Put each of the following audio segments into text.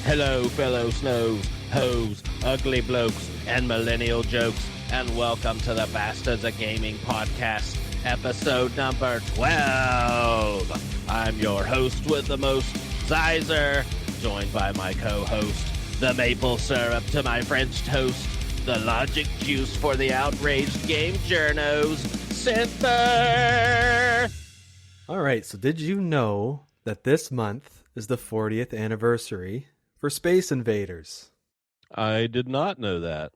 Hello, fellow snows, hoes, ugly blokes, and millennial jokes, and welcome to the Bastards of Gaming podcast, episode number 12. I'm your host with the most, Sizer, joined by my co-host, the maple syrup to my French toast, the logic juice for the outraged game journos, Center. All right, so did you know that this month is the 40th anniversary for Space Invaders? I did not know that.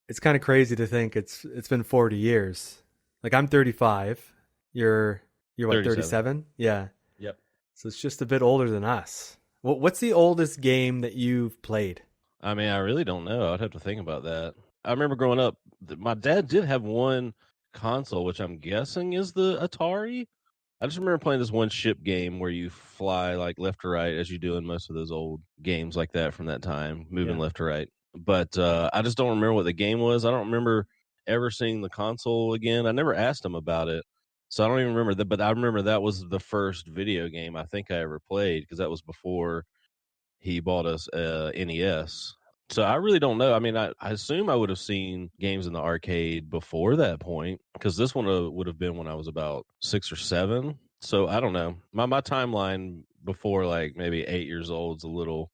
It's kind of crazy to think it's been 40 years. Like, I'm 35. You're what, 37? Yeah. Yep. So it's just a bit older than us. What's the oldest game that you've played? I mean, I really don't know. I'd have to think about that. I remember growing up, my dad did have one console, which I'm guessing is the Atari. I just remember playing this one ship game where you fly like left to right as you do in most of those old games like that from that time, moving left to right. But I just don't remember what the game was. I don't remember ever seeing the console again. I never asked him about it, so I don't even remember that. But I remember that was the first video game I think I ever played, because that was before he bought us NES. So I really don't know. I mean, I assume I would have seen games in the arcade before that point, because this one would have been when I was about 6 or 7. So I don't know. My timeline before like maybe 8 years old is a little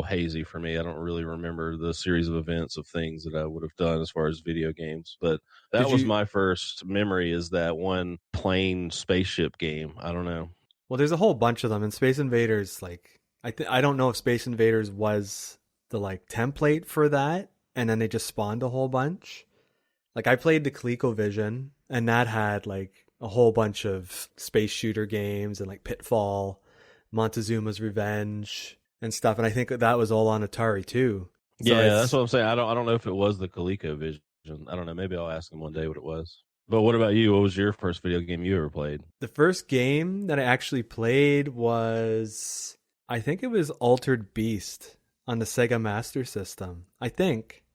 hazy for me. I don't really remember the series of events of things that I would have done as far as video games. But that was my first memory, is that one plain spaceship game. I don't know. Well, there's a whole bunch of them. And Space Invaders, like, I don't know if Space Invaders was the like template for that, and then they just spawned a whole bunch. Like, I played the ColecoVision, and that had like a whole bunch of space shooter games and like Pitfall, Montezuma's Revenge, and stuff. And I think that was all on Atari too. So yeah, that's what I'm saying. I don't know if it was the ColecoVision. I don't know. Maybe I'll ask him one day what it was. But what about you? What was your first video game you ever played? The first game that I actually played was, I think it was Altered Beast on the Sega Master System. I think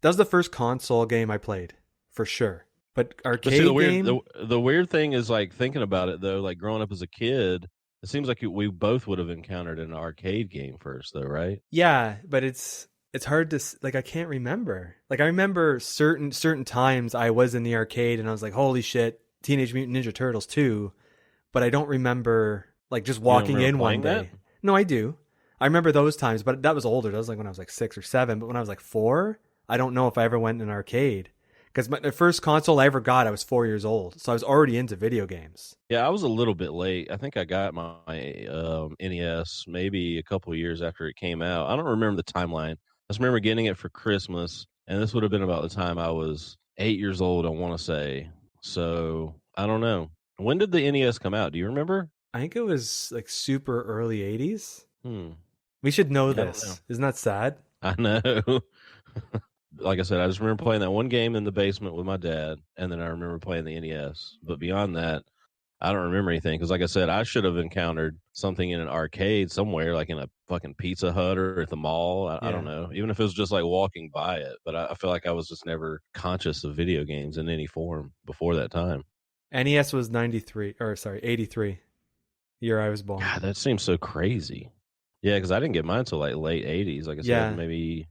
that was the first console game I played, for sure. But arcade game. The weird thing is, like, thinking about it though, like growing up as a kid, it seems like we both would have encountered an arcade game first, though, right? Yeah, but it's hard to, like, I can't remember. Like, I remember certain times I was in the arcade and I was like, holy shit, Teenage Mutant Ninja Turtles 2. But I don't remember like just walking in one day. That? No, I do. I remember those times, but that was older. That was like when I was like 6 or 7. But when I was like 4, I don't know if I ever went in an arcade. Because the first console I ever got, I was 4 years old. So I was already into video games. Yeah, I was a little bit late. I think I got my NES maybe a couple of years after it came out. I don't remember the timeline. I just remember getting it for Christmas. And this would have been about the time I was 8 years old, I want to say. So I don't know. When did the NES come out? Do you remember? I think it was like super early 80s. We should know this. Isn't that sad? I know. Like I said, I just remember playing that one game in the basement with my dad, and then I remember playing the NES. But beyond that, I don't remember anything, because like I said, I should have encountered something in an arcade somewhere, like in a fucking Pizza Hut or at the mall. I don't know. Even if it was just like walking by it. But I feel like I was just never conscious of video games in any form before that time. NES was 83. Year I was born. God, that seems so crazy. Yeah, because I didn't get mine until like late 80s. Like I said, maybe.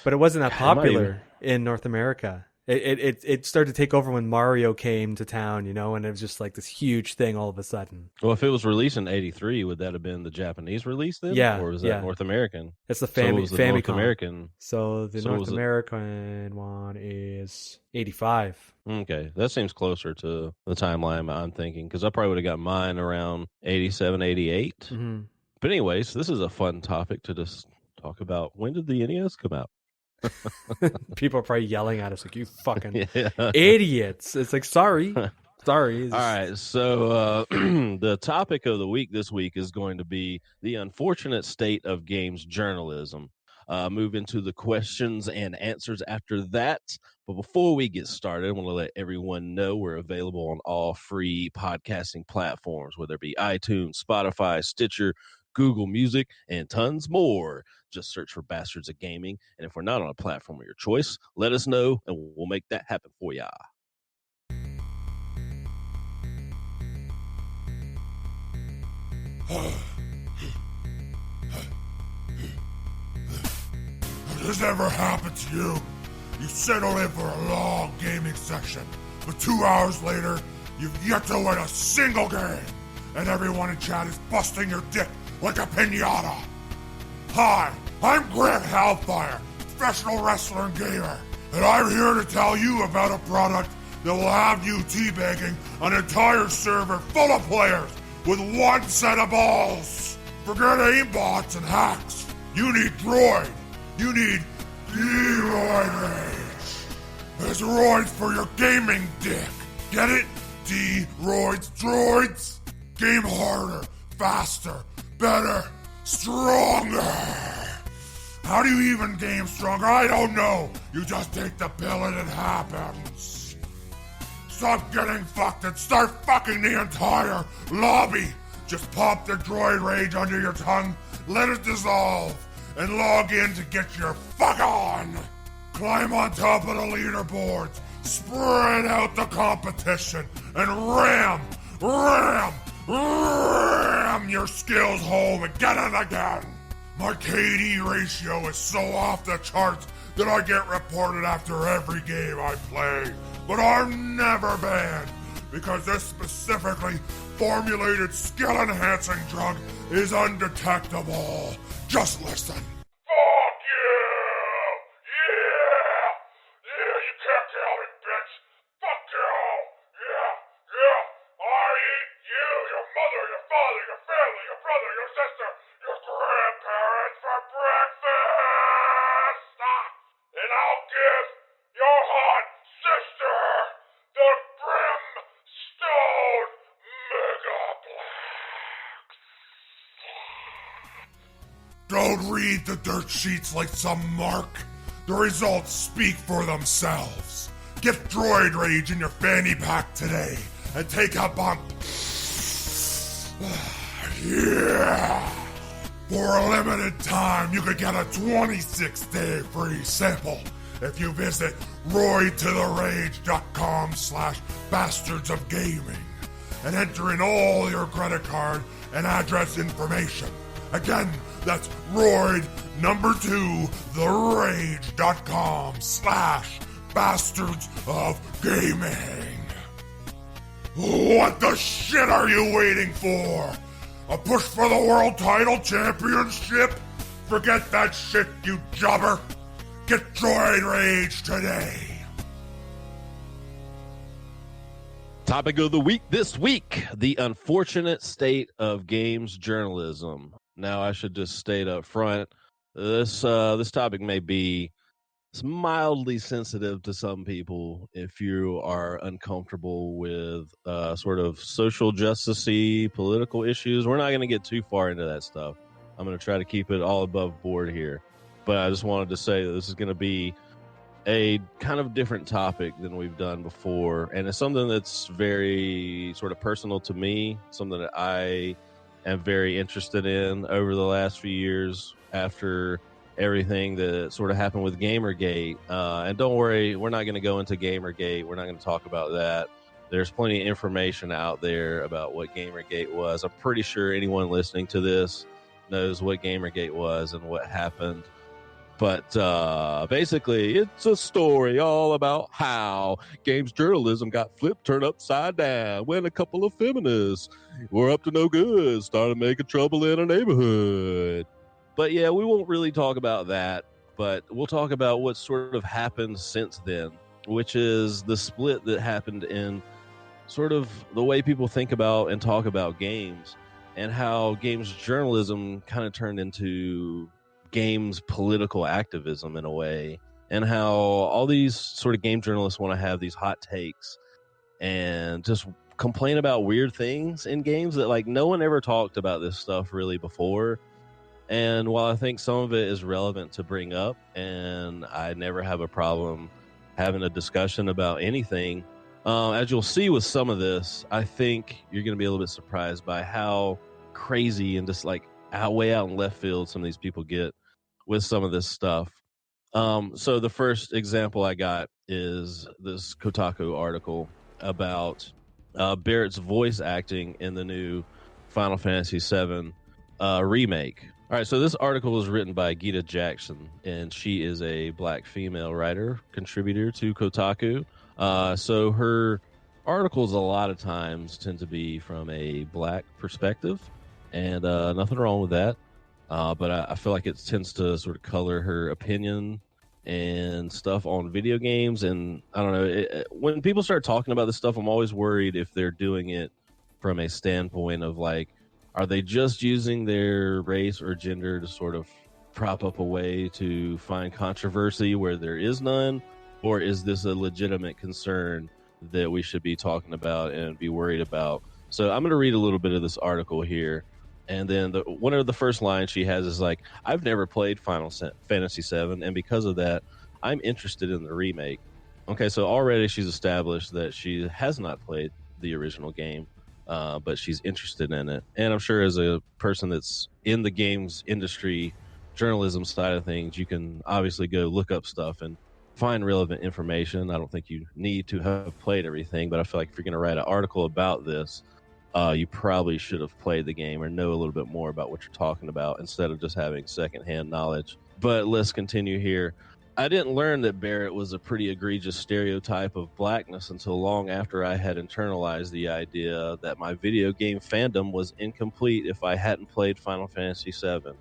But it wasn't that popular in North America. It started to take over when Mario came to town, and it was just like this huge thing all of a sudden. Well, if it was released in 83, would that have been the Japanese release then? Yeah. Or was that North American? It's the Famicom. North American. So the North American one is 85. Okay. That seems closer to the timeline I'm thinking, because I probably would have got mine around 87, 88. Mm-hmm. But anyways, this is a fun topic to just talk about. When did the NES come out? People are probably yelling at us like, you fucking idiots. It's like, sorry. All right, so the topic of the week this week is going to be the unfortunate state of games journalism. Move into the questions and answers after that. But before we get started, I want to let everyone know we're available on all free podcasting platforms, whether it be iTunes, Spotify, Stitcher, Google Music, and tons more. Just search for Bastards of Gaming. And if we're not on a platform of your choice, let us know, and we'll make that happen for ya. Has this ever happened to you? You settle in for a long gaming session, but 2 hours later, you've yet to win a single game, and everyone in chat is busting your dick like a piñata. Hi, I'm Grant Hellfire, professional wrestler and gamer, and I'm here to tell you about a product that will have you teabagging an entire server full of players with one set of balls. Forget aimbots and hacks. You need Droid. You need D-Roid Rage. It's roids for your gaming dick. Get it? D-Roids droids. Game harder, faster, better, stronger. How do you even game stronger? I don't know. You just take the pill and it happens. Stop getting fucked and start fucking the entire lobby. Just pop the droid rage under your tongue, let it dissolve, and log in to get your fuck on. Climb on top of the leaderboards, spread out the competition, and ram your skills home again and again. My KD ratio is so off the charts that I get reported after every game I play. But I'm never banned, because this specifically formulated skill-enhancing drug is undetectable. Just listen. Fuck you! Yeah! Yeah, you can't kill me, bitch! Fuck you! Yeah! Yeah! I eat you, your mother, your father, your family, your brother, your sister, your grandparents for breakfast! And I'll give your hot sister the Brimstone Megaplex. Don't read the dirt sheets like some mark. The results speak for themselves. Get Droid Rage in your fanny pack today and take a bump. Yeah! For a limited time, you could get a 26-day free sample if you visit roidtotherage.com/bastardsofgaming and enter in all your credit card and address information. Again, that's roid2therage.com/bastardsofgaming. What the shit are you waiting for? A push for the World Title Championship? Forget that shit, you jobber. Get Droid Rage today. Topic of the week this week: the unfortunate state of games journalism. Now, I should just state up front, this topic may be mildly sensitive to some people if you are uncomfortable with sort of social justice-y political issues. We're not going to get too far into that stuff. I'm going to try to keep it all above board here. But I just wanted to say that this is going to be a kind of different topic than we've done before. And it's something that's very sort of personal to me, something that I am very interested in over the last few years after everything that sort of happened with Gamergate. And don't worry, we're not going to go into Gamergate. We're not going to talk about that. There's plenty of information out there about what Gamergate was. I'm pretty sure anyone listening to this knows what Gamergate was and what happened. But basically, it's a story all about how games journalism got turned upside down when a couple of feminists were up to no good, started making trouble in a neighborhood. But yeah, we won't really talk about that, but we'll talk about what sort of happened since then, which is the split that happened in sort of the way people think about and talk about games, and how games journalism kind of turned into games political activism in a way, and how all these sort of game journalists want to have these hot takes and just complain about weird things in games that, like, no one ever talked about this stuff really before. And while I think some of it is relevant to bring up, and I never have a problem having a discussion about anything, as you'll see with some of this, I think you're going to be a little bit surprised by how crazy and just like way out in left field some of these people get with some of this stuff. So the first example I got is this Kotaku article about Barrett's voice acting in the new Final Fantasy VII remake. All right, so this article was written by Gita Jackson, and she is a black female writer, contributor to Kotaku. So her articles a lot of times tend to be from a black perspective, and nothing wrong with that. But I feel like it tends to sort of color her opinion and stuff on video games. And I don't know, when people start talking about this stuff, I'm always worried if they're doing it from a standpoint of like, are they just using their race or gender to sort of prop up a way to find controversy where there is none? Or is this a legitimate concern that we should be talking about and be worried about? So I'm going to read a little bit of this article here. And then one of the first lines she has is like, I've never played Final Fantasy VII, and because of that, I'm interested in the remake. Okay, so already she's established that she has not played the original game. But she's interested in it. And I'm sure as a person that's in the games industry, journalism side of things, you can obviously go look up stuff and find relevant information. I don't think you need to have played everything, but I feel like if you're going to write an article about this, you probably should have played the game or know a little bit more about what you're talking about instead of just having secondhand knowledge. But let's continue here. I didn't learn that Barret was a pretty egregious stereotype of blackness until long after I had internalized the idea that my video game fandom was incomplete if I hadn't played Final Fantasy VII.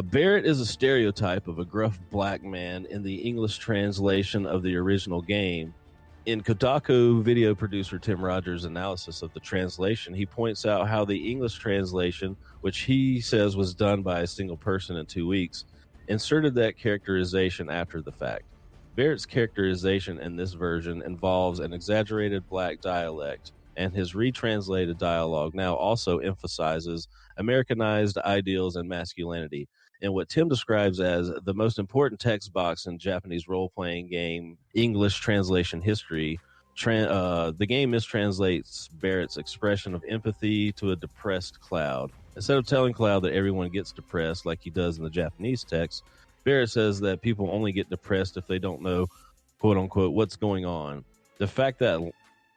Barret is a stereotype of a gruff black man in the English translation of the original game. In Kotaku video producer Tim Rogers' analysis of the translation, he points out how the English translation, which he says was done by a single person in 2 weeks, inserted that characterization after the fact. Barret's characterization in this version involves an exaggerated black dialect, and his retranslated dialogue now also emphasizes Americanized ideals and masculinity in what Tim describes as the most important text box in Japanese role-playing game English translation history. The game mistranslates Barret's expression of empathy to a depressed Cloud. Instead of telling Cloud that everyone gets depressed like he does in the Japanese text, Barret says that people only get depressed if they don't know, quote unquote, what's going on. The fact that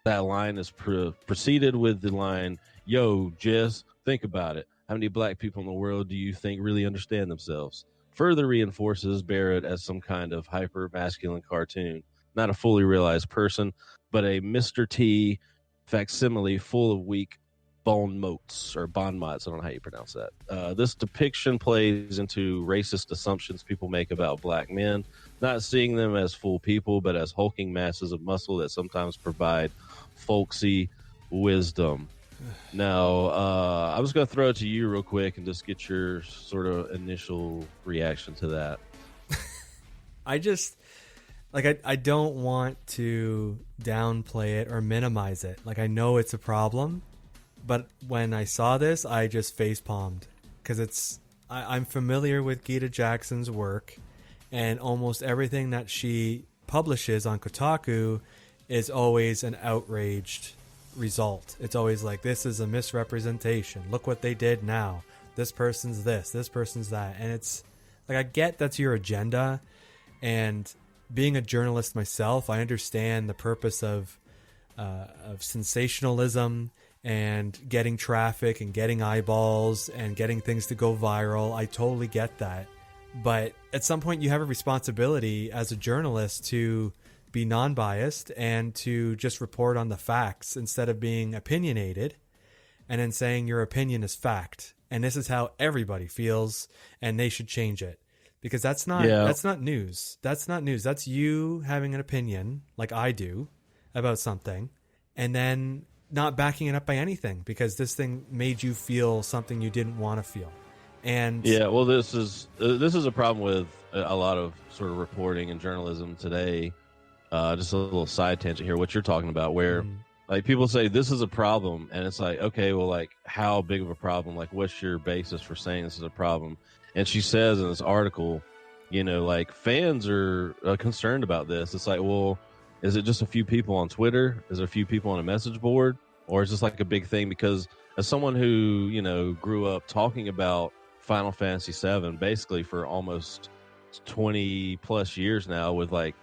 that line is preceded with the line, yo, Jess, think about it. How many black people in the world do you think really understand themselves? Further reinforces Barret as some kind of hyper-masculine cartoon, not a fully realized person, but a Mr. T facsimile full of weak bon mots or bon mots. I don't know how you pronounce that. This depiction plays into racist assumptions people make about black men, not seeing them as full people, but as hulking masses of muscle that sometimes provide folksy wisdom. Now, I was going to throw it to you real quick and just get your sort of initial reaction to that. I don't want to downplay it or minimize it. Like, I know it's a problem, but when I saw this, I just face palmed because I'm familiar with Gita Jackson's work, and almost everything that she publishes on Kotaku is always an outraged result. It's always like, this is a misrepresentation. Look what they did now. This person's this person's that. And it's like, I get that's your agenda, and being a journalist myself, I understand the purpose of sensationalism and getting traffic and getting eyeballs and getting things to go viral. I totally get that. But at some point you have a responsibility as a journalist to be non-biased and to just report on the facts instead of being opinionated and then saying your opinion is fact and this is how everybody feels and they should change it. Because that's not news. That's not news. That's you having an opinion, like I do, about something, and then not backing it up by anything because this thing made you feel something you didn't want to feel. And yeah, well, this is a problem with a lot of sort of reporting and journalism today. Just a little side tangent here. What you're talking about, where like people say this is a problem, and it's like, okay, well, like how big of a problem? Like, what's your basis for saying this is a problem? And she says in this article, you know, like fans are concerned about this. It's like, well, is it just a few people on Twitter? Is it a few people on a message board? Or is this like a big thing? Because as someone who, you know, grew up talking about Final Fantasy VII basically for almost 20 plus years now with like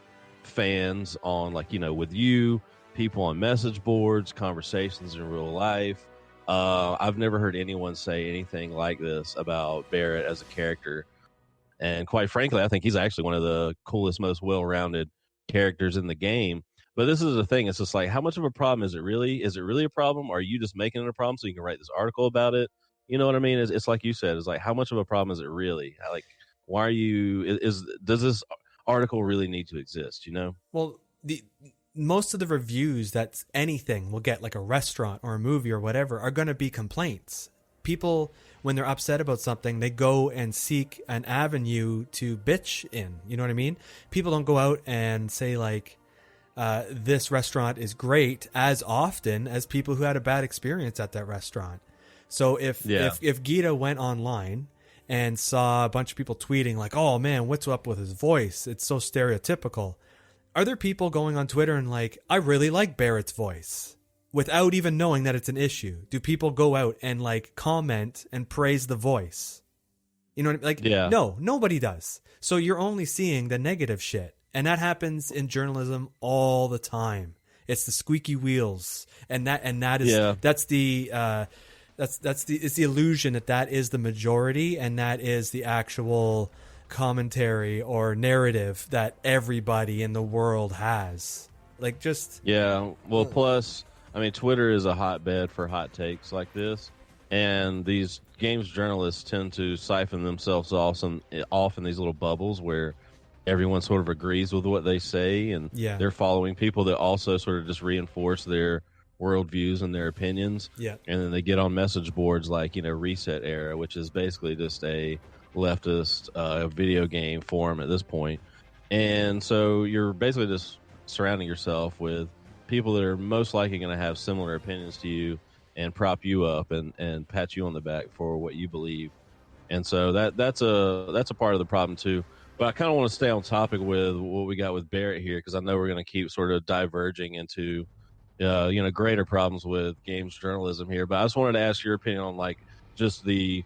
fans on, like, you know, with you, people on message boards, conversations in real life, I've never heard anyone say anything like this about Barret as a character. And quite frankly, I think he's actually one of the coolest, most well-rounded characters in the game. But this is the thing. It's just like, how much of a problem is it really? Is it really a problem? Or are you just making it a problem so you can write this article about it? You know what I mean? It's like you said. It's like, how much of a problem is it really? Like, why are you? Does this article really need to exist? You know? Well, most of the reviews that anything will get, like a restaurant or a movie or whatever, are going to be complaints. People, when they're upset about something, they go and seek an avenue to bitch in. You know what I mean? People don't go out and say like, this restaurant is great as often as people who had a bad experience at that restaurant. So if Gita went online and saw a bunch of people tweeting like, oh man, what's up with his voice? It's so stereotypical. Are there people going on Twitter and like, I really like Barret's voice, without even knowing that it's an issue? Do people go out and like comment and praise the voice? You know what I mean? Like, no, nobody does. So you're only seeing the negative shit. And that happens in journalism all the time. It's the squeaky wheels. And that is, that's the illusion that is the majority, and that is the actual commentary or narrative that everybody in the world has. Like, just plus, I mean, Twitter is a hotbed for hot takes like this, and these games journalists tend to siphon themselves off in these little bubbles where everyone sort of agrees with what they say, and they're following people that also sort of just reinforce their worldviews and their opinions. And then they get on message boards like, Reset Era, which is basically just a leftist video game forum at this point. And so you're basically just surrounding yourself with people that are most likely going to have similar opinions to you and prop you up and pat you on the back for what you believe. And so that's a part of the problem too. But I kind of want to stay on topic with what we got with Barret here, because I know we're going to keep sort of diverging into greater problems with games journalism here. But I just wanted to ask your opinion on like just the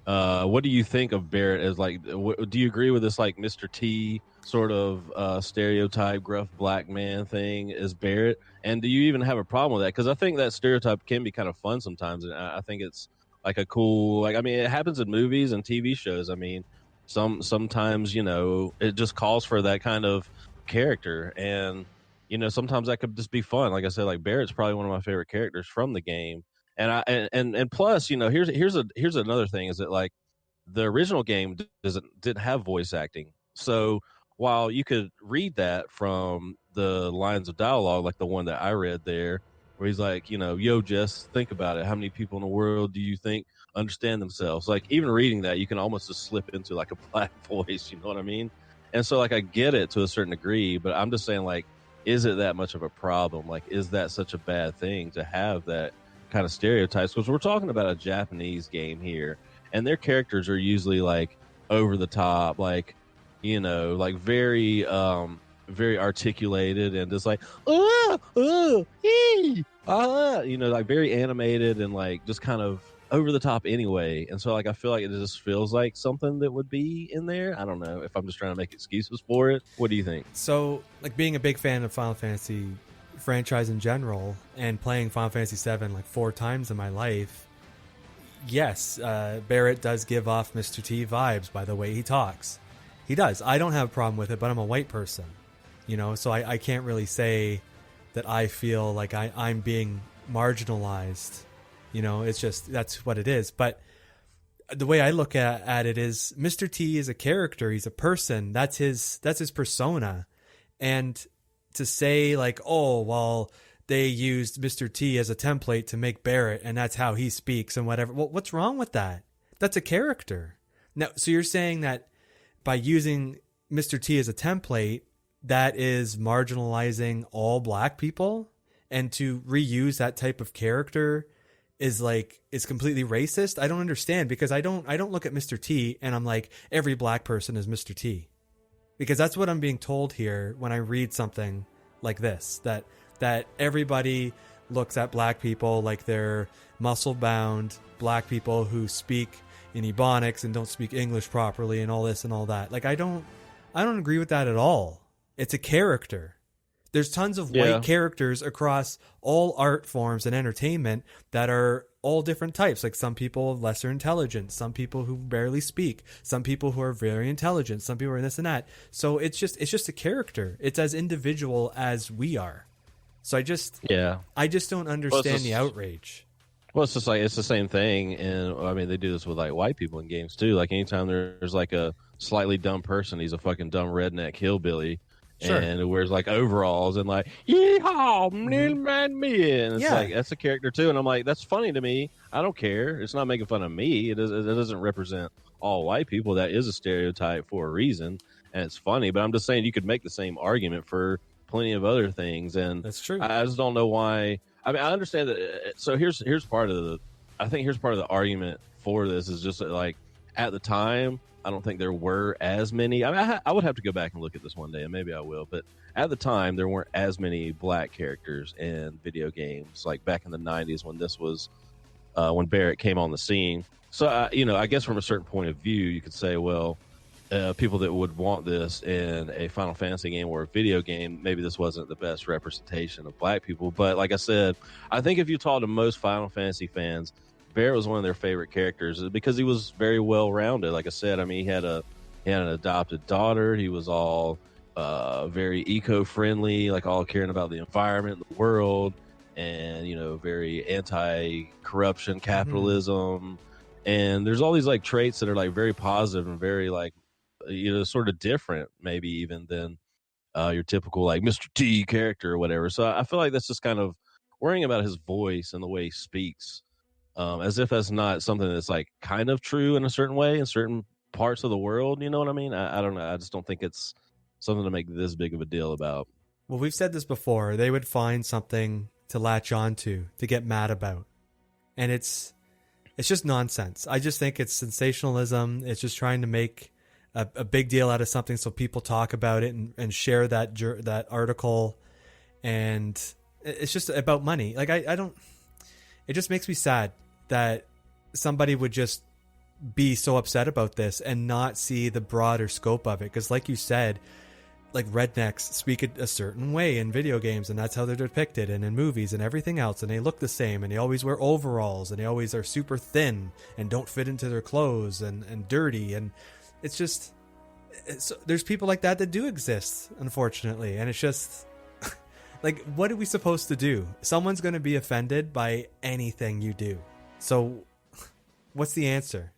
what do you think of Barret as like? Do you agree with this like Mr. T sort of stereotype gruff black man thing as Barret? And do you even have a problem with that? Because I think that stereotype can be kind of fun sometimes, and I think it's like a cool, like, I mean, it happens in movies and TV shows. I mean, sometimes it just calls for that kind of character, and sometimes that could just be fun. Like I said, like Barret's probably one of my favorite characters from the game. And plus, here's another thing is that like the original game didn't have voice acting. So while you could read that from the lines of dialogue, like the one that I read there, where he's like, yo, Jess, think about it. How many people in the world do you think understand themselves? Like, even reading that, you can almost just slip into like a black voice. You know what I mean? And so like I get it to a certain degree, but I'm just saying, like, is it that much of a problem? Like, is that such a bad thing to have that kind of stereotypes? Because we're talking about a Japanese game here, and their characters are usually like over the top, like like very very articulated and just like like very animated and like just kind of over the top anyway. And so like I feel like it just feels like something that would be in there. I don't know if I'm just trying to make excuses for it. What do you think? So like, being a big fan of Final Fantasy franchise in general and playing Final Fantasy 7 like 4 times in my life, yes, Barret does give off Mr. T vibes by the way he talks. He does. I don't have a problem with it, but I'm a white person, so I can't really say that I feel like I'm being marginalized. It's just, that's what it is. But the way I look at it is Mr. T is a character. He's a person. That's his persona. And to say like, oh, well, they used Mr. T as a template to make Barret and that's how he speaks and whatever. Well, what's wrong with that? That's a character. Now, so you're saying that by using Mr. T as a template, that is marginalizing all black people, and to reuse that type of character is completely racist? I don't understand, because I don't look at Mr. T and I'm like, every black person is Mr. T, because that's what I'm being told here when I read something like this, that everybody looks at black people like they're muscle bound black people who speak in Ebonics and don't speak English properly and all this and all that. Like, I don't agree with that at all. It's a character. There's tons of Yeah. white characters across all art forms and entertainment that are all different types. Like some people of lesser intelligence, some people who barely speak, some people who are very intelligent, some people are this and that. So it's just a character. It's as individual as we are. So I just don't understand the outrage. Well, it's just like it's the same thing, and I mean they do this with like white people in games too. Like anytime there's like a slightly dumb person, he's a fucking dumb redneck hillbilly. Sure. And it wears like overalls and like yeehaw, little man me, and it's like that's a character too. And I'm like, that's funny to me. I don't care. It's not making fun of me. It doesn't represent all white people. That is a stereotype for a reason, and it's funny. But I'm just saying you could make the same argument for plenty of other things, and that's true. I just don't know why. I mean, I understand that. So here's part of the. I think here's part of the argument for this is just that, like at the time. I don't think there were as many. I mean, I would have to go back and look at this one day, and maybe I will. But at the time, there weren't as many black characters in video games, like back in the '90s when this was when Barret came on the scene. So, I guess from a certain point of view, you could say, well, people that would want this in a Final Fantasy game or a video game, maybe this wasn't the best representation of black people. But like I said, I think if you talk to most Final Fantasy fans, Barret was one of their favorite characters because he was very well rounded. Like I said, I mean, he had an adopted daughter. He was all very eco friendly, like all caring about the environment, the world, and very anti corruption, capitalism. And there's all these like traits that are like very positive and very like sort of different, maybe even than your typical like Mr. T character or whatever. So I feel like that's just kind of worrying about his voice and the way he speaks. As if that's not something that's like kind of true in a certain way in certain parts of the world. You know what I mean? I don't know. I just don't think it's something to make this big of a deal about. Well, we've said this before. They would find something to latch onto, to get mad about. And it's just nonsense. I just think it's sensationalism. It's just trying to make a big deal out of something so people talk about it and share that article. And it's just about money. Like, I don't... It just makes me sad that somebody would just be so upset about this and not see the broader scope of it. Because like you said, like rednecks speak a certain way in video games, and that's how they're depicted, and in movies and everything else, and they look the same, and they always wear overalls, and they always are super thin and don't fit into their clothes and dirty. And it's just... there's people like that do exist, unfortunately. And it's just... like, what are we supposed to do? Someone's going to be offended by anything you do. So what's the answer?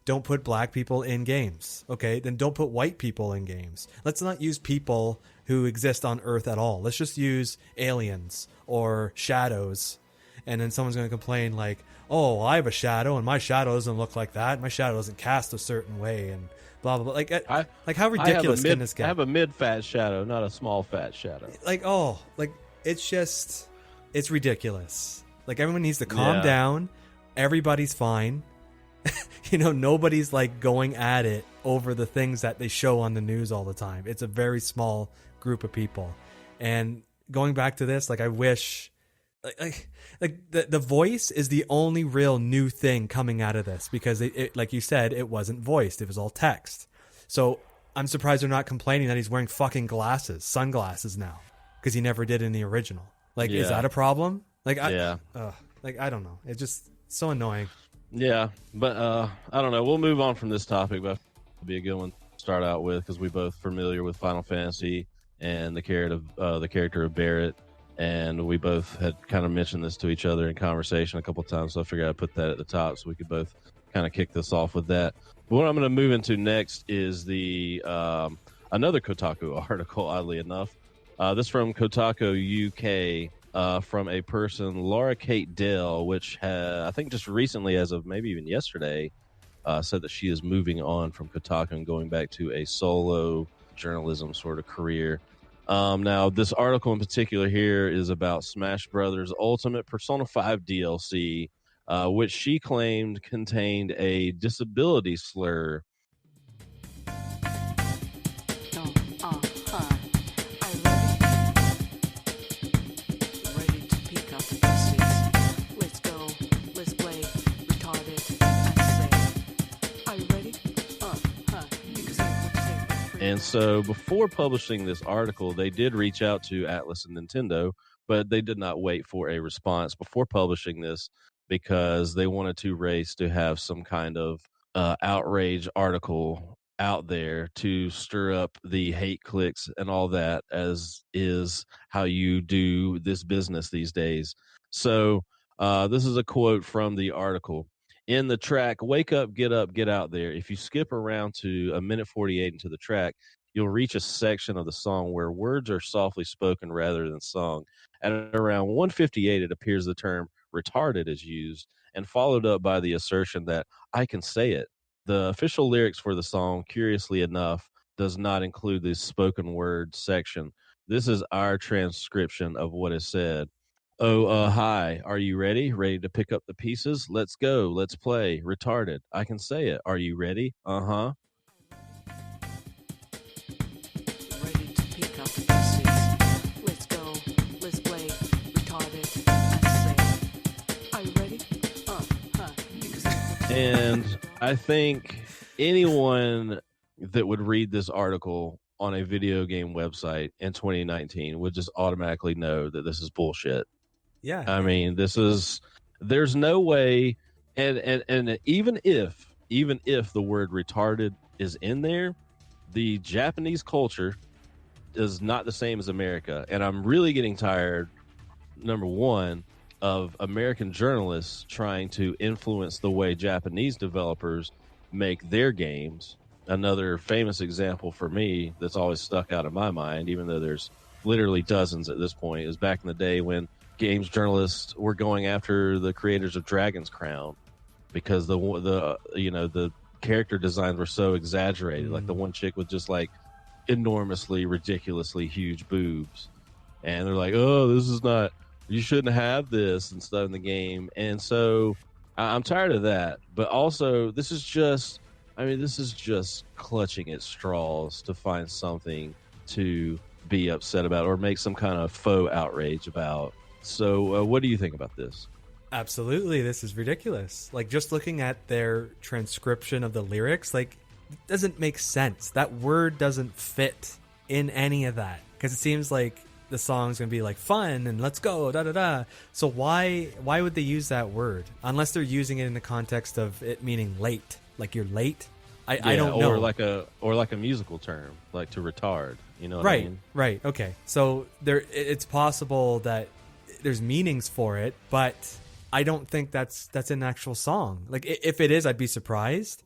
Don't put black people in games. Okay, then don't put white people in games. Let's not use people who exist on Earth at all. Let's just use aliens or shadows. And then someone's going to complain like, oh, I have a shadow and my shadow doesn't look like that. My shadow doesn't cast a certain way and blah, blah, blah. Like how ridiculous can this get? I have a mid-fat shadow, not a small fat shadow. It's ridiculous. Like, everyone needs to calm down. Everybody's fine. Nobody's like going at it over the things that they show on the news all the time. It's a very small group of people. And going back to this, like, I wish the voice is the only real new thing coming out of this, because it like you said, it wasn't voiced. It was all text. So I'm surprised they're not complaining that he's wearing fucking sunglasses now, because he never did in the original. Like, is that a problem? Like, I don't know. It's just so annoying. Yeah, but I don't know. We'll move on from this topic, but it'll be a good one to start out with because we're both familiar with Final Fantasy and the character of Barret, and we both had kind of mentioned this to each other in conversation a couple of times. So I figured I'd put that at the top so we could both kind of kick this off with that. But what I'm going to move into next is the another Kotaku article, oddly enough. This from Kotaku UK. From a person, Laura Kate Dell, which I think just recently, as of maybe even yesterday, said that she is moving on from Kotaku and going back to a solo journalism sort of career. Now, this article in particular here is about Smash Brothers Ultimate Persona 5 DLC, which she claimed contained a disability slur. And so before publishing this article, they did reach out to Atlas and Nintendo, but they did not wait for a response before publishing this because they wanted to race to have some kind of outrage article out there to stir up the hate clicks and all that, as is how you do this business these days. So this is a quote from the article. In the track, Wake Up, Get Out There, if you skip around to a minute 48 into the track, you'll reach a section of the song where words are softly spoken rather than sung. At around 158, it appears the term retarded is used and followed up by the assertion that I can say it. The official lyrics for the song, curiously enough, does not include the spoken word section. This is our transcription of what is said. Oh, hi. Are you ready? Ready to pick up the pieces? Let's go. Let's play. Retarded. I can say it. Are you ready? Uh-huh. Ready to pick up the pieces. Let's go. Let's play. Retarded. I say. Are you ready? And I think anyone that would read this article on a video game website in 2019 would just automatically know that this is bullshit. Yeah. I mean, there's no way. And even if the word retarded is in there, the Japanese culture is not the same as America. And I'm really getting tired, number one, of American journalists trying to influence the way Japanese developers make their games. Another famous example for me that's always stuck out in my mind, even though there's literally dozens at this point, is back in the day when games journalists were going after the creators of Dragon's Crown because the character designs were so exaggerated. Like the one chick with just like enormously, ridiculously huge boobs, and they're like, "Oh, this is not. You shouldn't have this and stuff in the game." And so I'm tired of that. But also, this is just clutching at straws to find something to be upset about or make some kind of faux outrage about. So what do you think about this? Absolutely, this is ridiculous. Like, just looking at their transcription of the lyrics, like, it doesn't make sense. That word doesn't fit in any of that. Because it seems like the song's going to be like fun and let's go, da da da. So why would they use that word? Unless they're using it in the context of it meaning late. Like you're late. I don't know. Or like a musical term, like to retard. You know what right, I mean? Right. Okay. So it's possible that there's meanings for it, but I don't think that's an actual song. Like if it is, I'd be surprised.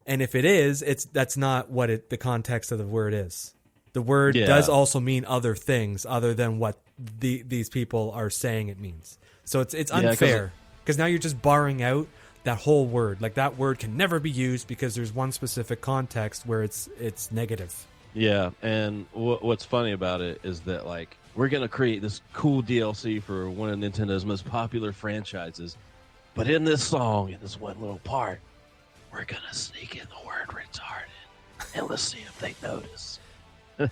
And if it is, that's not what the context of the word is. The word does also mean other things other than what these people are saying it means. So it's unfair because now you're just barring out that whole word. Like that word can never be used because there's one specific context where it's negative. Yeah, and what's funny about it is that like we're gonna create this cool DLC for one of Nintendo's most popular franchises, but in this song, in this one little part, we're gonna sneak in the word retarded, and let's see if they notice.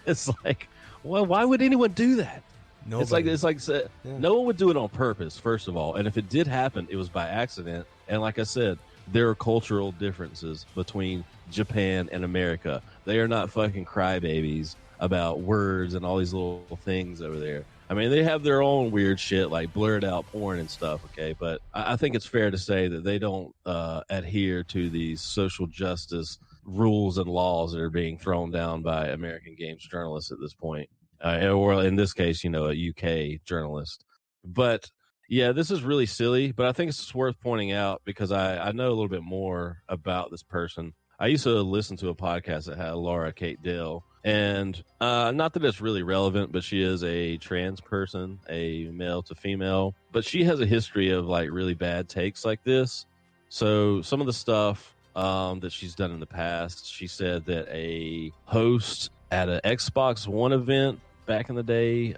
It's like, well, why would anyone do that? Nobody. It's like no one would do it on purpose, first of all. And if it did happen, it was by accident. And like I said, there are cultural differences between Japan and America. They are not fucking crybabies about words and all these little things over there. I mean, they have their own weird shit like blurred out porn and stuff, okay? But I think it's fair to say that they don't adhere to these social justice rules and laws that are being thrown down by American games journalists at this point. Or in this case, a UK journalist. But yeah, this is really silly, but I think it's just worth pointing out because I know a little bit more about this person. I used to listen to a podcast that had Laura Kate Dale, and not that it's really relevant, but she is a trans person, a male to female, but she has a history of like really bad takes like this. So some of the stuff that she's done in the past, she said that a host at an Xbox One event back in the day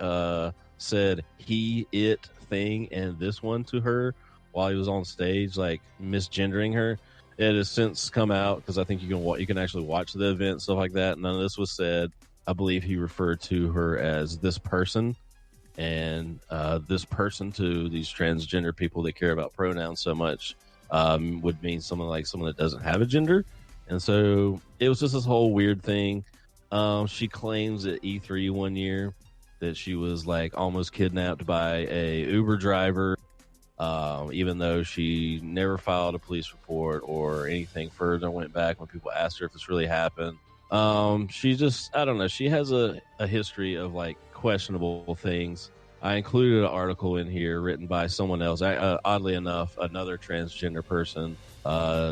said it thing and this one to her while he was on stage, like misgendering her. It has since come out because I think you can actually watch the event, stuff like that. None of this was said. I believe he referred to her as this person, and this person to these transgender people that care about pronouns so much would mean someone that doesn't have a gender. And so it was just this whole weird thing. She claims at E3 one year that she was like almost kidnapped by a Uber driver, even though she never filed a police report or anything further. Went back when people asked her if this really happened. She just, I don't know. She has a history of like questionable things. I included an article in here written by someone else. Oddly enough, another transgender person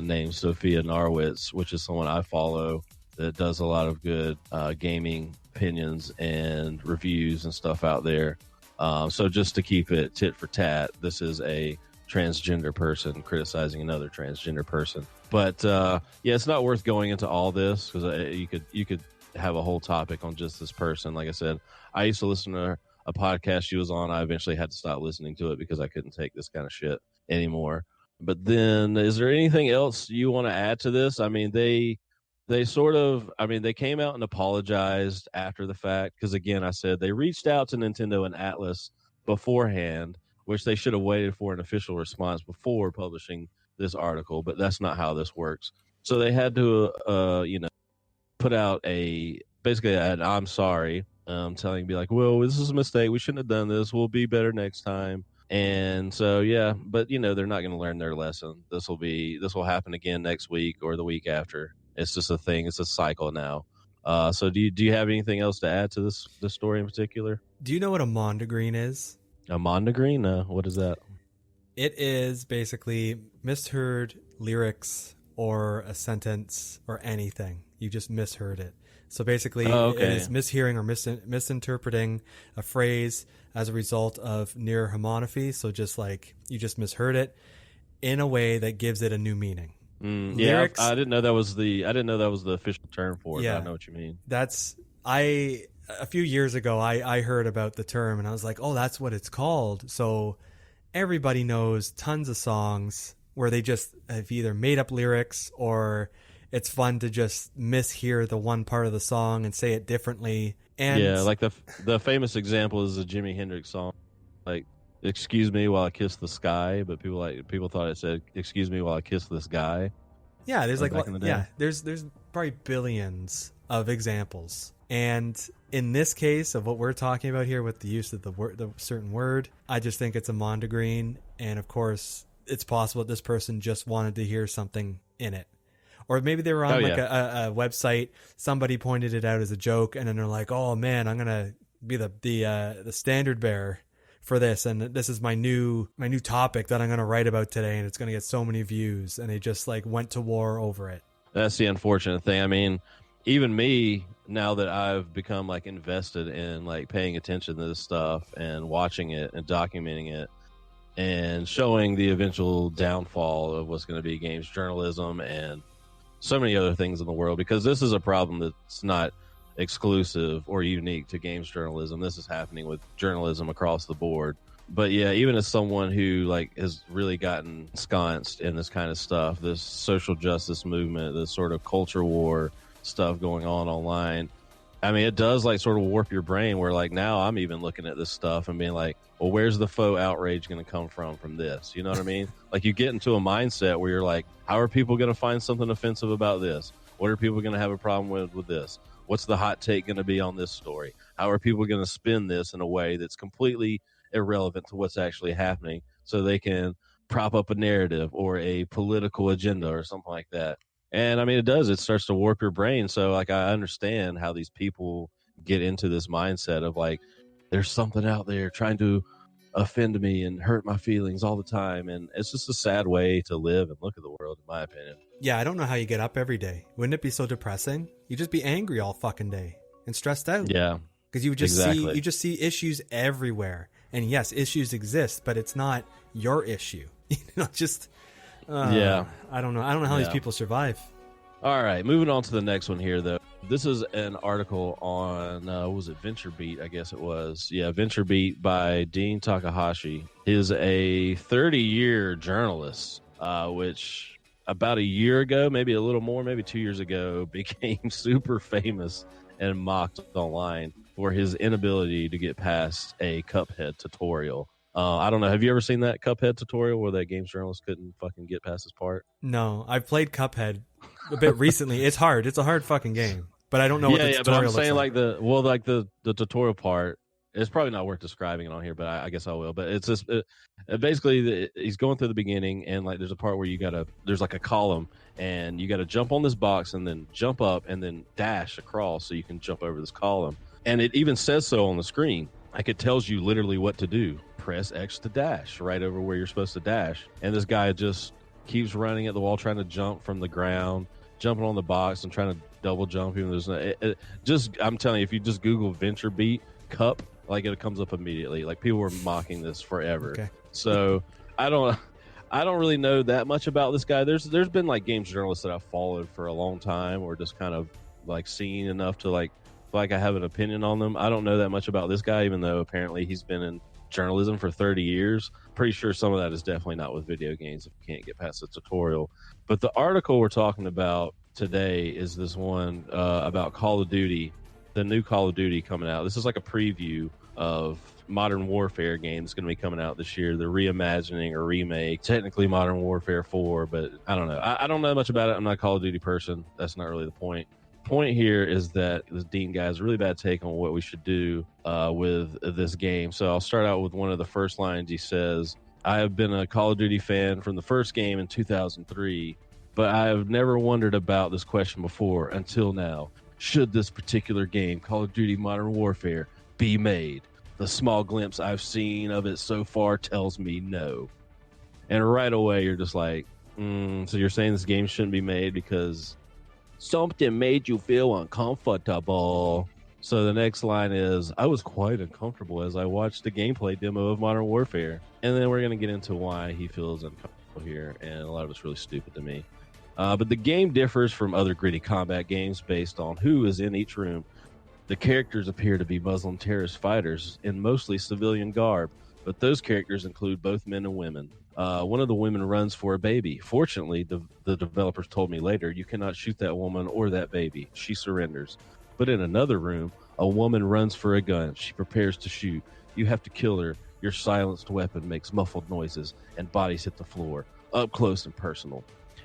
named Sophia Narwitz, which is someone I follow that does a lot of good gaming opinions and reviews and stuff out there. So just to keep it tit for tat, this is a transgender person criticizing another transgender person. But yeah, it's not worth going into all this because you could have a whole topic on just this person. Like I said, I used to listen to a podcast she was on. I eventually had to stop listening to it because I couldn't take this kind of shit anymore. But then, is there anything else you want to add to this? I mean, they sort of, I mean, they came out and apologized after the fact because, again, I said they reached out to Nintendo and Atlas beforehand, which they should have waited for an official response before publishing this article, but that's not how this works. So they had to, put out basically an I'm sorry, telling be like, well, this is a mistake. We shouldn't have done this. We'll be better next time. And so, yeah, but they're not going to learn their lesson. This will happen again next week or the week after. It's just a thing. It's a cycle now. So do you have anything else to add to this story in particular? Do you know what a mondegreen is? A mondegreen? No. What is that? It is basically misheard lyrics or a sentence or anything. You just misheard it. So basically, It is mishearing or misinterpreting a phrase as a result of near homophony. So just like you just misheard it in a way that gives it a new meaning. Lyrics, I didn't know that was the official term for it. Yeah, but I know what you mean. A few years ago, I heard about the term and I was like, oh, that's what it's called. So everybody knows tons of songs where they just have either made up lyrics or it's fun to just mishear the one part of the song and say it differently. And yeah, like the famous example is the Jimi Hendrix song, like "Excuse me while I kiss the sky," but people thought it said "Excuse me while I kiss this guy." Yeah, there's there's probably billions of examples, and in this case of what we're talking about here with the use of the certain word, I just think it's a mondegreen, and of course, it's possible that this person just wanted to hear something in it. Or maybe they were on a website, somebody pointed it out as a joke, and then they're like, oh man, I'm going to be the standard bearer for this, and this is my new topic that I'm going to write about today, and it's going to get so many views, and they just like went to war over it. That's the unfortunate thing. I mean, even me, now that I've become like invested in like paying attention to this stuff and watching it and documenting it and showing the eventual downfall of what's going to be games journalism and so many other things in the world, because this is a problem that's not exclusive or unique to games journalism. This is happening with journalism across the board. But yeah, even as someone who like has really gotten ensconced in this kind of stuff, this social justice movement, this sort of culture war stuff going on online, I mean, it does like sort of warp your brain where like now I'm even looking at this stuff and being like, well, where's the faux outrage going to come from this? You know what I mean? Like you get into a mindset where you're like, how are people going to find something offensive about this? What are people going to have a problem with this? What's the hot take going to be on this story? How are people going to spin this in a way that's completely irrelevant to what's actually happening so they can prop up a narrative or a political agenda or something like that? And I mean, it starts to warp your brain. So like, I understand how these people get into this mindset of like, there's something out there trying to offend me and hurt my feelings all the time. And it's just a sad way to live and look at the world, in my opinion. Yeah, I don't know how you get up every day. Wouldn't it be so depressing? You just be angry all fucking day and stressed out. Yeah. Because you just see issues everywhere. And yes, issues exist, but it's not your issue. Yeah. I don't know how these people survive. All right, moving on to the next one here, though. This is an article on, was it VentureBeat? I guess it was. Yeah, VentureBeat by Dean Takahashi. He's a 30-year journalist, which about a year ago, maybe a little more, maybe 2 years ago, became super famous and mocked online for his inability to get past a Cuphead tutorial. I don't know. Have you ever seen that Cuphead tutorial where that games journalist couldn't fucking get past his part? No, I've played Cuphead a bit recently. It's hard. It's a hard fucking game. but I don't know what the but tutorial I'm looks saying like. the tutorial part. It's probably not worth describing it on here, but I guess I will. But it's just basically he's going through the beginning, and like there's a part where there's like a column, and you gotta jump on this box and then jump up and then dash across so you can jump over this column. And it even says so on the screen. Like it tells you literally what to do. Press X to dash right over where you're supposed to dash. And this guy just keeps running at the wall, trying to jump from the ground, jumping on the box and trying to double jump. Even there's I'm telling you, if you just Google Venture Beat Cup, like it comes up immediately. Like people were mocking this forever. Okay. So I don't really know that much about this guy. There's been like games journalists that I've followed for a long time, or just kind of like seen enough to like I have an opinion on them. I don't know that much about this guy, even though apparently he's been in journalism for 30 years. Pretty sure some of that is definitely not with video games if you can't get past the tutorial. But the article we're talking about today is this one about Call of Duty, the new Call of Duty coming out. This is like a preview of Modern Warfare games going to be coming out this year. The reimagining or remake, technically Modern Warfare 4, but I don't know. I don't know much about it. I'm not a Call of Duty person. That's not really the point. Point here is that this Dean guy has a really bad take on what we should do with this game. So I'll start out with one of the first lines. He says, I have been a Call of Duty fan from the first game in 2003, but I have never wondered about this question before until now. Should this particular game, Call of Duty Modern Warfare, be made? The small glimpse I've seen of it so far tells me no. And right away, you're just like, so you're saying this game shouldn't be made because something made you feel uncomfortable. So the next line is, I was quite uncomfortable as I watched the gameplay demo of Modern Warfare. And then we're going to get into why he feels uncomfortable here. And a lot of it's really stupid to me. But the game differs from other gritty combat games based on who is in each room. The characters appear to be Muslim terrorist fighters in mostly civilian garb, but those characters include both men and women. One of the women runs for a baby. Fortunately, the developers told me later, you cannot shoot that woman or that baby. She surrenders. But in another room, a woman runs for a gun. She prepares to shoot. You have to kill her. Your silenced weapon makes muffled noises, and bodies hit the floor, up close and personal.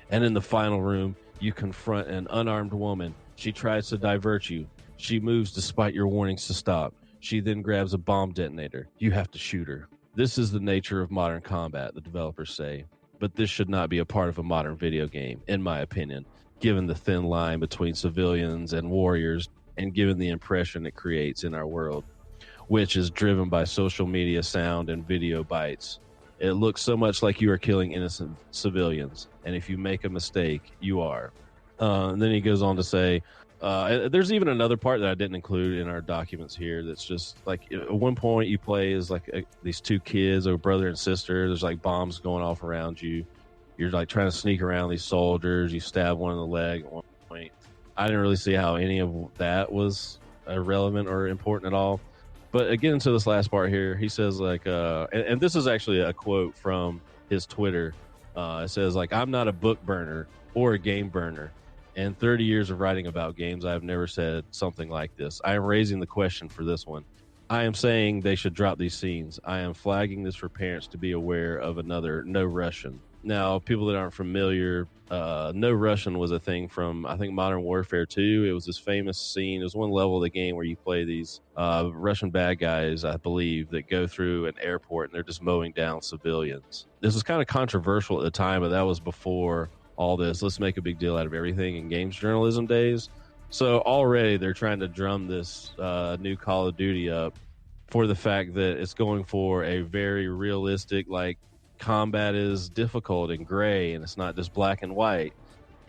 And in the final room, you confront an unarmed woman. She tries to divert you. She moves despite your warnings to stop. She then grabs a bomb detonator. You have to shoot her. This is the nature of modern combat, the developers say. But this should not be a part of a modern video game, in my opinion, given the thin line between civilians and warriors, and given the impression it creates in our world, which is driven by social media sound and video bites. It looks so much like you are killing innocent civilians, and if you make a mistake, you are. And then he goes on to say, there's even another part that I didn't include in our documents here that's just like at one point you play as like these two kids, a brother and sister. There's like bombs going off around you. You're like trying to sneak around these soldiers. You stab one in the leg at one point. I didn't really see how any of that was relevant or important at all. But again, to this last part here, he says like, and this is actually a quote from his Twitter. It says like, I'm not a book burner or a game burner. In 30 years of writing about games, I have never said something like this. I am raising the question for this one. I am saying they should drop these scenes. I am flagging this for parents to be aware of another No Russian. Now, people that aren't familiar, No Russian was a thing from, I think, Modern Warfare 2. It was this famous scene. It was one level of the game where you play these Russian bad guys, I believe, that go through an airport and they're just mowing down civilians. This was kind of controversial at the time, but that was before all this let's make a big deal out of everything in games journalism days. So already they're trying to drum this new Call of Duty up for the fact that it's going for a very realistic, like, combat is difficult and gray and it's not just black and white.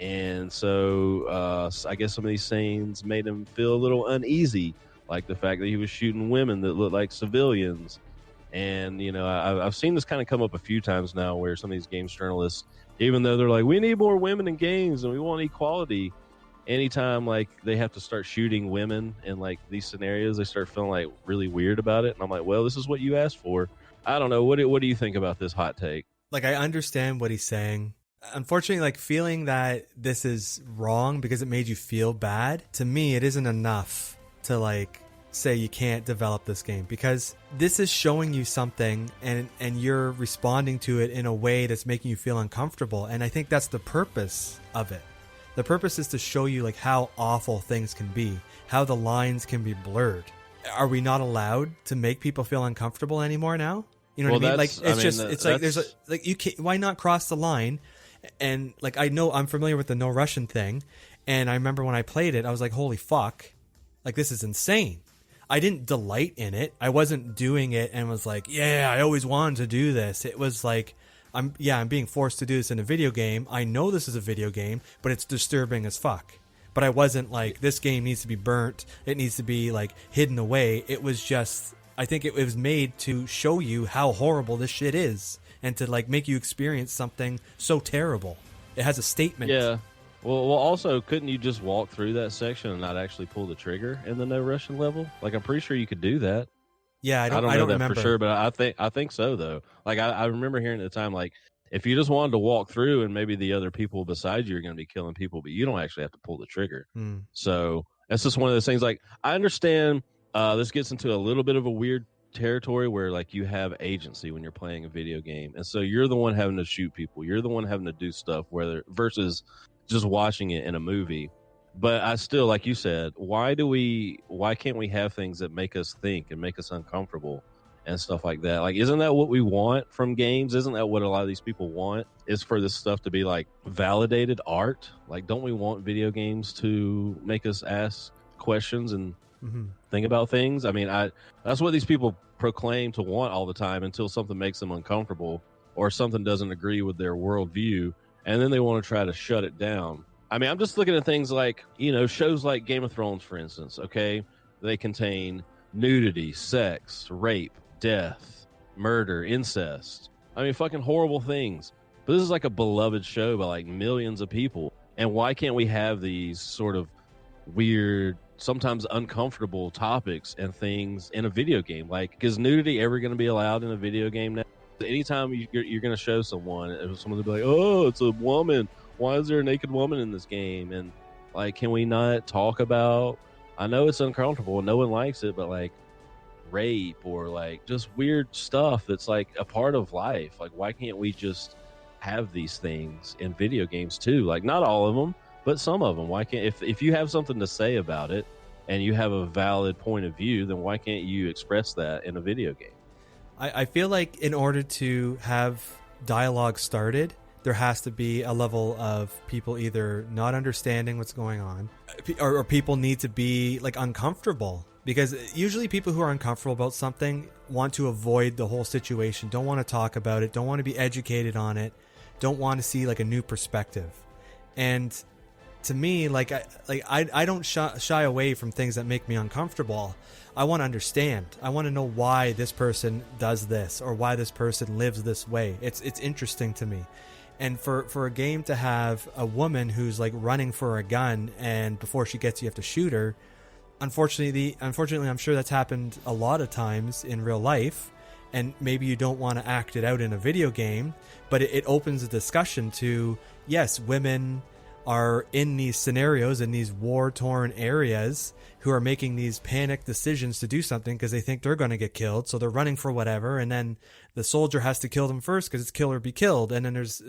And so I guess some of these scenes made him feel a little uneasy, like the fact that he was shooting women that looked like civilians. And, you know, I've seen this kind of come up a few times now where some of these games journalists, even though they're like, we need more women in games and we want equality, anytime like they have to start shooting women in like these scenarios, they start feeling like really weird about it. And I'm like, well, this is what you asked for. I don't know. What do you think about this hot take? Like, I understand what he's saying. Unfortunately, like, feeling that this is wrong because it made you feel bad, to me, it isn't enough to like say you can't develop this game, because this is showing you something and you're responding to it in a way that's making you feel uncomfortable. And I think that's the purpose of it. The purpose is to show you like how awful things can be, how the lines can be blurred. Are we not allowed to make people feel uncomfortable anymore now? You know what I mean? Like it's like there's a like you can't, why not cross the line? And like I know I'm familiar with the no Russian thing, and I remember when I played it, I was like, holy fuck, like this is insane. I didn't delight in it. I wasn't doing it and was like, yeah, I always wanted to do this. It was like, I'm being forced to do this in a video game. I know this is a video game, but it's disturbing as fuck. But I wasn't like, this game needs to be burnt. It needs to be like hidden away. It was just, I think it was made to show you how horrible this shit is and to like make you experience something so terrible. It has a statement. Yeah. Well, also, couldn't you just walk through that section and not actually pull the trigger in the no Russian level? Like, I'm pretty sure you could do that. Yeah, I don't know that remember for sure, but I think so though. Like, I remember hearing at the time, like, if you just wanted to walk through and maybe the other people beside you are going to be killing people, but you don't actually have to pull the trigger. So that's just one of those things. Like, I understand this gets into a little bit of a weird territory where like you have agency when you're playing a video game, and so you're the one having to shoot people, you're the one having to do stuff, whether versus just watching it in a movie. But I still, like you said, why can't we have things that make us think and make us uncomfortable and stuff like that? Like, isn't that what we want from games? Isn't that what a lot of these people want, is for this stuff to be like validated art? Like, don't we want video games to make us ask questions and think about things? I mean, that's what these people proclaim to want all the time until something makes them uncomfortable or something doesn't agree with their worldview, and then they want to try to shut it down. I mean, I'm just looking at things like, you know, shows like Game of Thrones, for instance, okay? They contain nudity, sex, rape, death, murder, incest. I mean, fucking horrible things. But this is like a beloved show by like millions of people. And why can't we have these sort of weird, sometimes uncomfortable topics and things in a video game? Like, is nudity ever going to be allowed in a video game now? Anytime you're going to show someone will be like, oh, it's a woman. Why is there a naked woman in this game? And like, can we not talk about, I know it's uncomfortable and no one likes it, but like rape or like just weird stuff that's like a part of life. Like, why can't we just have these things in video games too? Like, not all of them, but some of them. Why can't, if you have something to say about it and you have a valid point of view, then why can't you express that in a video game? I feel like in order to have dialogue started, there has to be a level of people either not understanding what's going on, or people need to be like uncomfortable, because usually people who are uncomfortable about something want to avoid the whole situation, don't want to talk about it, don't want to be educated on it, don't want to see like a new perspective. And to me, like I don't shy away from things that make me uncomfortable. I want to understand. I want to know why this person does this or why this person lives this way. It's interesting to me. And for a game to have a woman who's like running for a gun, and before she gets you have to shoot her, unfortunately I'm sure that's happened a lot of times in real life, and maybe you don't want to act it out in a video game, but it opens a discussion to, yes, women are in these scenarios, in these war-torn areas, who are making these panicked decisions to do something because they think they're going to get killed, so they're running for whatever, and then the soldier has to kill them first because it's kill or be killed, and then there's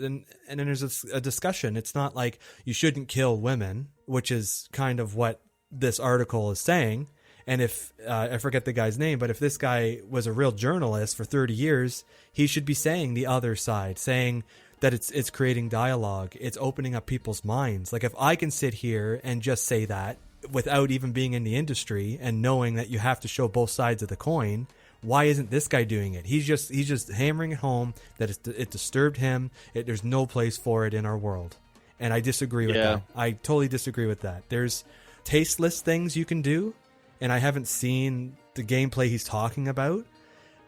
a discussion. It's not like you shouldn't kill women, which is kind of what this article is saying. And if I forget the guy's name, but if this guy was a real journalist for 30 years, he should be saying the other side, saying that it's creating dialogue, it's opening up people's minds. Like, if I can sit here and just say that without even being in the industry and knowing that you have to show both sides of the coin, why isn't this guy doing it? He's just hammering it home that it disturbed him. There's no place for it in our world. And I disagree with that. I totally disagree with that. There's tasteless things you can do, and I haven't seen the gameplay he's talking about,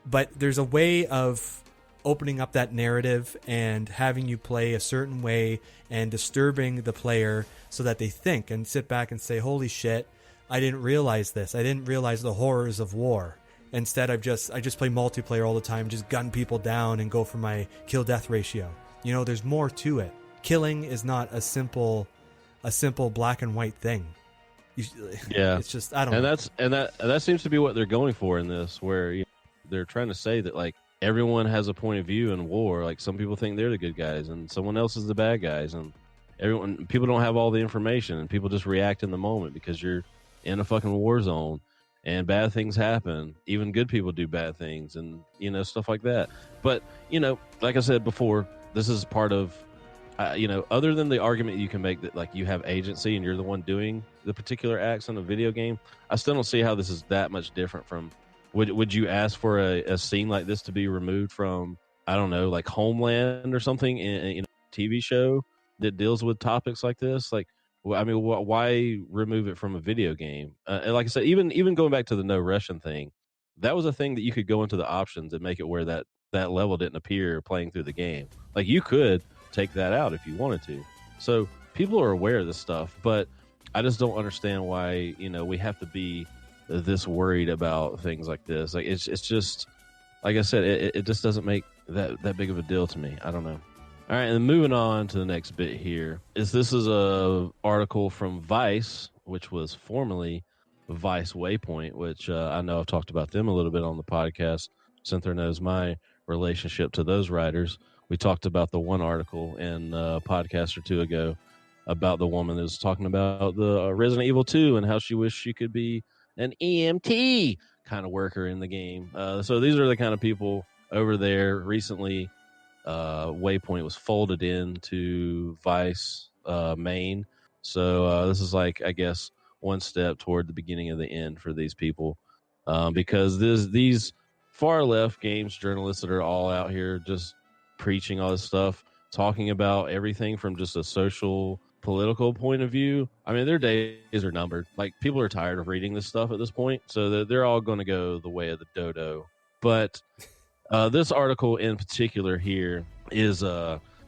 but there's a way of opening up that narrative and having you play a certain way and disturbing the player so that they think and sit back and say, holy shit, I didn't realize this. I didn't realize the horrors of war. Instead, I just play multiplayer all the time, just gun people down and go for my kill-death ratio. You know, there's more to it. Killing is not a simple black and white thing. It's just, I don't know. And that seems to be what they're going for in this, where they're trying to say that like everyone has a point of view in war. Like, some people think they're the good guys and someone else is the bad guys, and People don't have all the information, and people just react in the moment because you're in a fucking war zone, and bad things happen. Even good people do bad things, and stuff like that. But like I said before, this is part of other than the argument you can make that like you have agency and you're the one doing the particular acts in a video game, I still don't see how this is that much different from. Would you ask for a scene like this to be removed from, I don't know, like Homeland or something in a TV show that deals with topics like this? Like, I mean, why remove it from a video game? And like I said, even going back to the no Russian thing, that was a thing that you could go into the options and make it where that level didn't appear playing through the game. Like, you could take that out if you wanted to. So people are aware of this stuff, but I just don't understand why we have to be this worried about things like this. Like, it's just, like I said, it just doesn't make that big of a deal to me. I don't know. All right, and then moving on to the next bit here this is a article from Vice, which was formerly Vice Waypoint, which I know I've talked about them a little bit on the podcast. Cynthia knows my relationship to those writers. We talked about the one article in a podcast or two ago about the woman that was talking about the Resident Evil 2 and how she wished she could be an EMT kind of worker in the game. So these are the kind of people over there. Recently, Waypoint was folded into Vice Maine. So this is like, I guess, one step toward the beginning of the end for these people, because these far left games journalists that are all out here just preaching all this stuff, talking about everything from just a social, political point of view. I mean, their days are numbered. Like, people are tired of reading this stuff at this point, so they're all going to go the way of the dodo. But this article in particular here is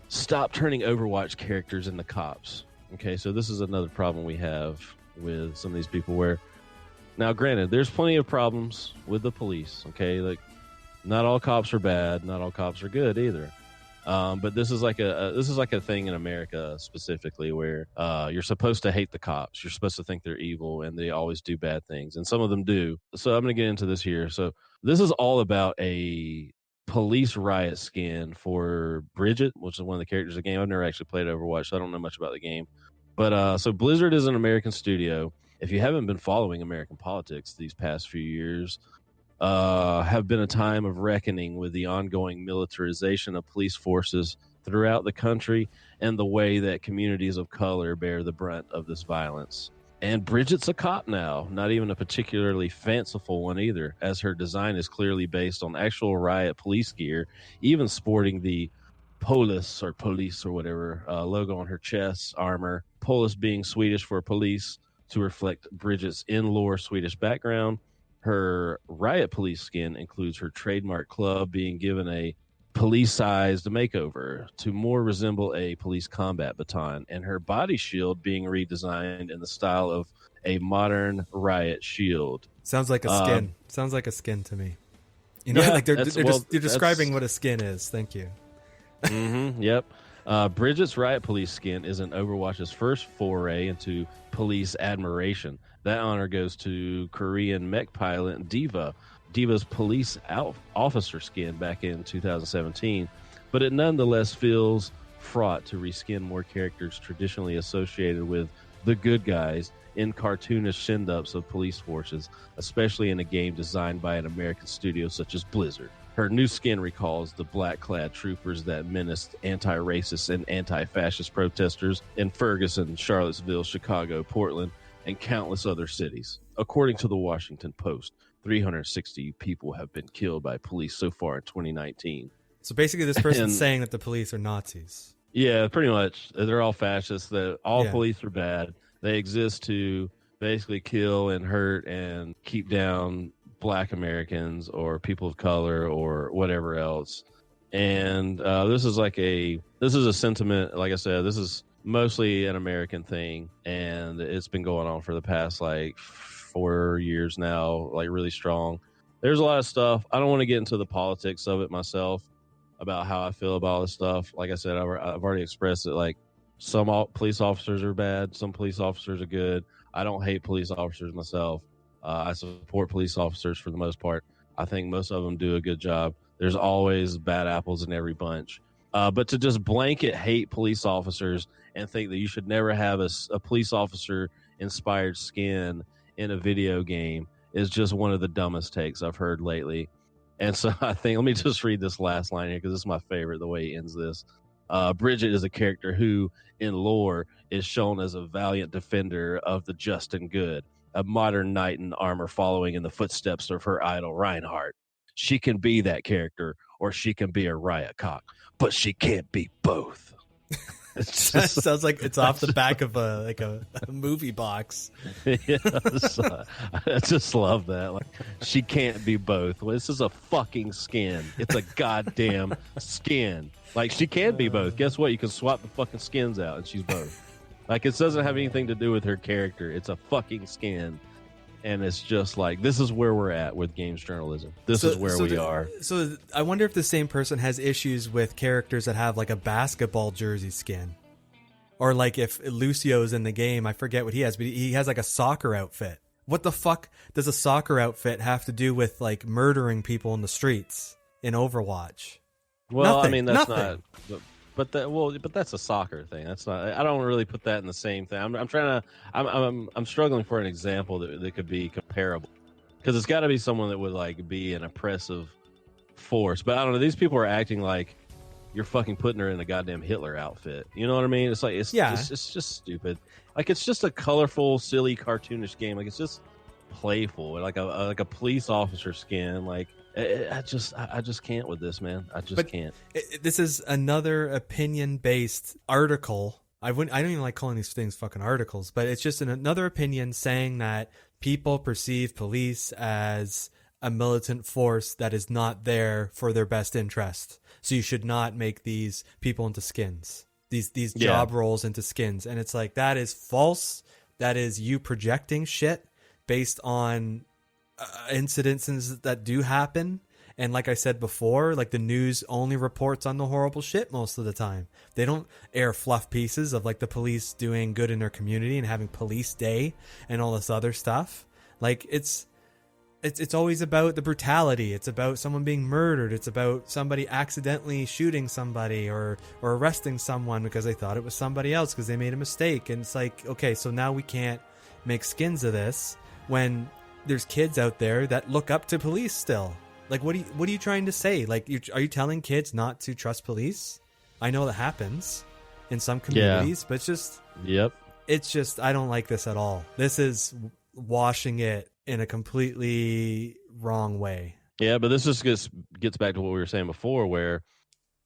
stop turning Overwatch characters into cops. Okay, so this is another problem we have with some of these people where, now granted, there's plenty of problems with the police. Okay, like, not all cops are bad, not all cops are good either. But this is like a thing in America specifically where you're supposed to hate the cops. You're supposed to think they're evil and they always do bad things, and some of them do. So I'm going to get into this here. So this is all about a police riot skin for Bridget, which is one of the characters of the game. I've never actually played Overwatch, so I don't know much about the game. But so Blizzard is an American studio. If you haven't been following American politics these past few years, have been a time of reckoning with the ongoing militarization of police forces throughout the country and the way that communities of color bear the brunt of this violence. And Bridget's a cop now, not even a particularly fanciful one either, as her design is clearly based on actual riot police gear, even sporting the Polis or police or whatever logo on her chest armor. Polis being Swedish for police to reflect Bridget's in-lore Swedish background. Her riot police skin includes her trademark club being given a police-sized makeover to more resemble a police combat baton, and her body shield being redesigned in the style of a modern riot shield. Sounds like a skin. Sounds like a skin to me. Yeah, like they're describing what a skin is. Thank you. Mm-hmm, yep. Bridget's riot police skin is an Overwatch's first foray into police admiration. That honor goes to Korean mech pilot Diva. Diva's police officer skin back in 2017, but it nonetheless feels fraught to reskin more characters traditionally associated with the good guys in cartoonish send-ups of police forces, especially in a game designed by an American studio such as Blizzard. Her new skin recalls the black-clad troopers that menaced anti-racist and anti-fascist protesters in Ferguson, Charlottesville, Chicago, Portland, and countless other cities. According to the Washington Post, 360 people have been killed by police so far in 2019. So basically this person's saying that the police are Nazis. Yeah, pretty much. They're all fascists. Police are bad. They exist to basically kill and hurt and keep down Black Americans or people of color or whatever else. And this is a sentiment, like I said, this is mostly an American thing, and it's been going on for the past 4 years now, really strong. There's a lot of stuff. I don't want to get into the politics of it myself about how I feel about all this stuff. Like I said, I've already expressed it. Some police officers are bad, some police officers are good. I don't hate police officers myself. I support police officers for the most part. I think most of them do a good job. There's always bad apples in every bunch. But to just blanket hate police officers and think that you should never have a police officer inspired skin in a video game is just one of the dumbest takes I've heard lately. And so I think, let me just read this last line here because this is my favorite, the way he ends this. Bridget is a character who, in lore, is shown as a valiant defender of the just and good, a modern knight in armor following in the footsteps of her idol Reinhardt. She can be that character, or she can be a riot cock, but she can't be both. It's That just, sounds like it's off the back of a movie box. yes, I just love that. Like, she can't be both. Well, this is a fucking skin. It's a goddamn skin. Like, she can be both. Guess what? You can swap the fucking skins out, and she's both. Like, it doesn't have anything to do with her character. It's a fucking skin. And it's just like, this is where we're at with games journalism. This is where we are. So I wonder if the same person has issues with characters that have like a basketball jersey skin. Or like if Lucio's in the game, I forget what he has, but he has like a soccer outfit. What the fuck does a soccer outfit have to do with like murdering people in the streets in Overwatch? Well, Nothing, I mean, that's nothing. not... But that's a soccer thing. That's not. I don't really put that in the same thing. I'm trying to. I'm struggling for an example that could be comparable, because it's got to be someone that would like be an oppressive force. But I don't know. These people are acting like you're fucking putting her in a goddamn Hitler outfit. You know what I mean? It's like it's just stupid. Like, it's just a colorful, silly, cartoonish game. Like, it's just playful, like a police officer skin. Like, I just can't with this, man. I just can't. This is another opinion-based article. I don't even like calling these things fucking articles, but it's just another opinion saying that people perceive police as a militant force that is not there for their best interest. So you should not make these people into skins, these job roles into skins. And it's like, that is false. That is you projecting shit based on incidences that do happen. And like I said before, like, the news only reports on the horrible shit most of the time. They don't air fluff pieces of like the police doing good in their community and having police day and all this other stuff. Like, it's always about the brutality. It's about someone being murdered. It's about somebody accidentally shooting somebody or arresting someone because they thought it was somebody else because they made a mistake. And it's like, okay, so now we can't make skins of this when there's kids out there that look up to police still. Like, what are you trying to say? Like, are you telling kids not to trust police? I know that happens in some communities, but it's just, I don't like this at all. This is washing it in a completely wrong way. Yeah, but this just gets back to what we were saying before, where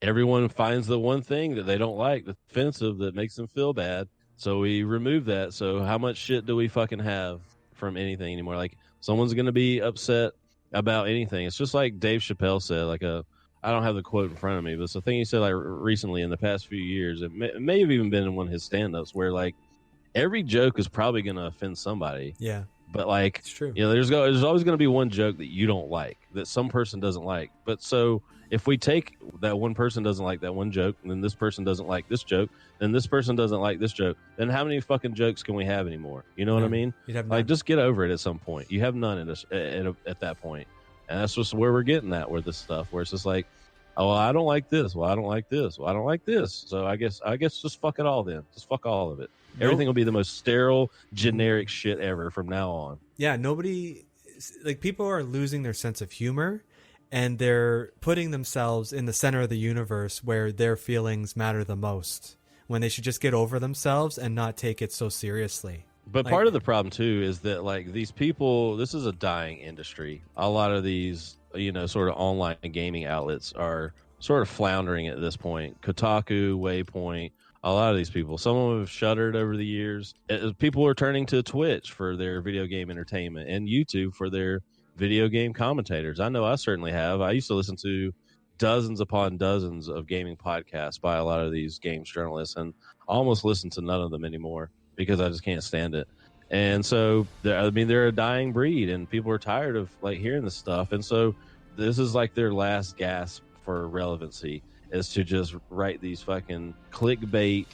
everyone finds the one thing that they don't like, that's offensive, that makes them feel bad. So we remove that. So how much shit do we fucking have from anything anymore? Like, someone's going to be upset about anything. It's just like Dave Chappelle said, like I don't have the quote in front of me, but it's a thing he said like recently in the past few years. It may have even been in one of his stand-ups where like every joke is probably going to offend somebody. Yeah. But like, It's true. You know, there's always going to be one joke that you don't like, that some person doesn't like. But so if we take that one person doesn't like that one joke, and then this person doesn't like this joke, then this person doesn't like this joke, then how many fucking jokes can we have anymore? You know what I mean? You'd have Like, none. just get over it at some point. You have none at that point. And that's just where we're getting at with this stuff, where it's just like, oh, well, I don't like this. Well, I don't like this. Well, I don't like this. So I guess just fuck it all then. Just fuck all of it. Everything will be the most sterile, generic shit ever from now on. Yeah, people are losing their sense of humor, and they're putting themselves in the center of the universe where their feelings matter the most, when they should just get over themselves and not take it so seriously. But part of the problem too is that like these people, this is a dying industry. A lot of these, you know, sort of online gaming outlets are sort of floundering at this point. Kotaku, Waypoint, a lot of these people, some of them have shuttered over the years. People are turning to Twitch for their video game entertainment and YouTube for their video game commentators. I know I certainly have. I used to listen to dozens upon dozens of gaming podcasts by a lot of these games journalists, and I almost listen to none of them anymore because I just can't stand it. And so, they're a dying breed, and people are tired of like hearing this stuff. And so this is like their last gasp for relevancy, is to just write these fucking clickbait,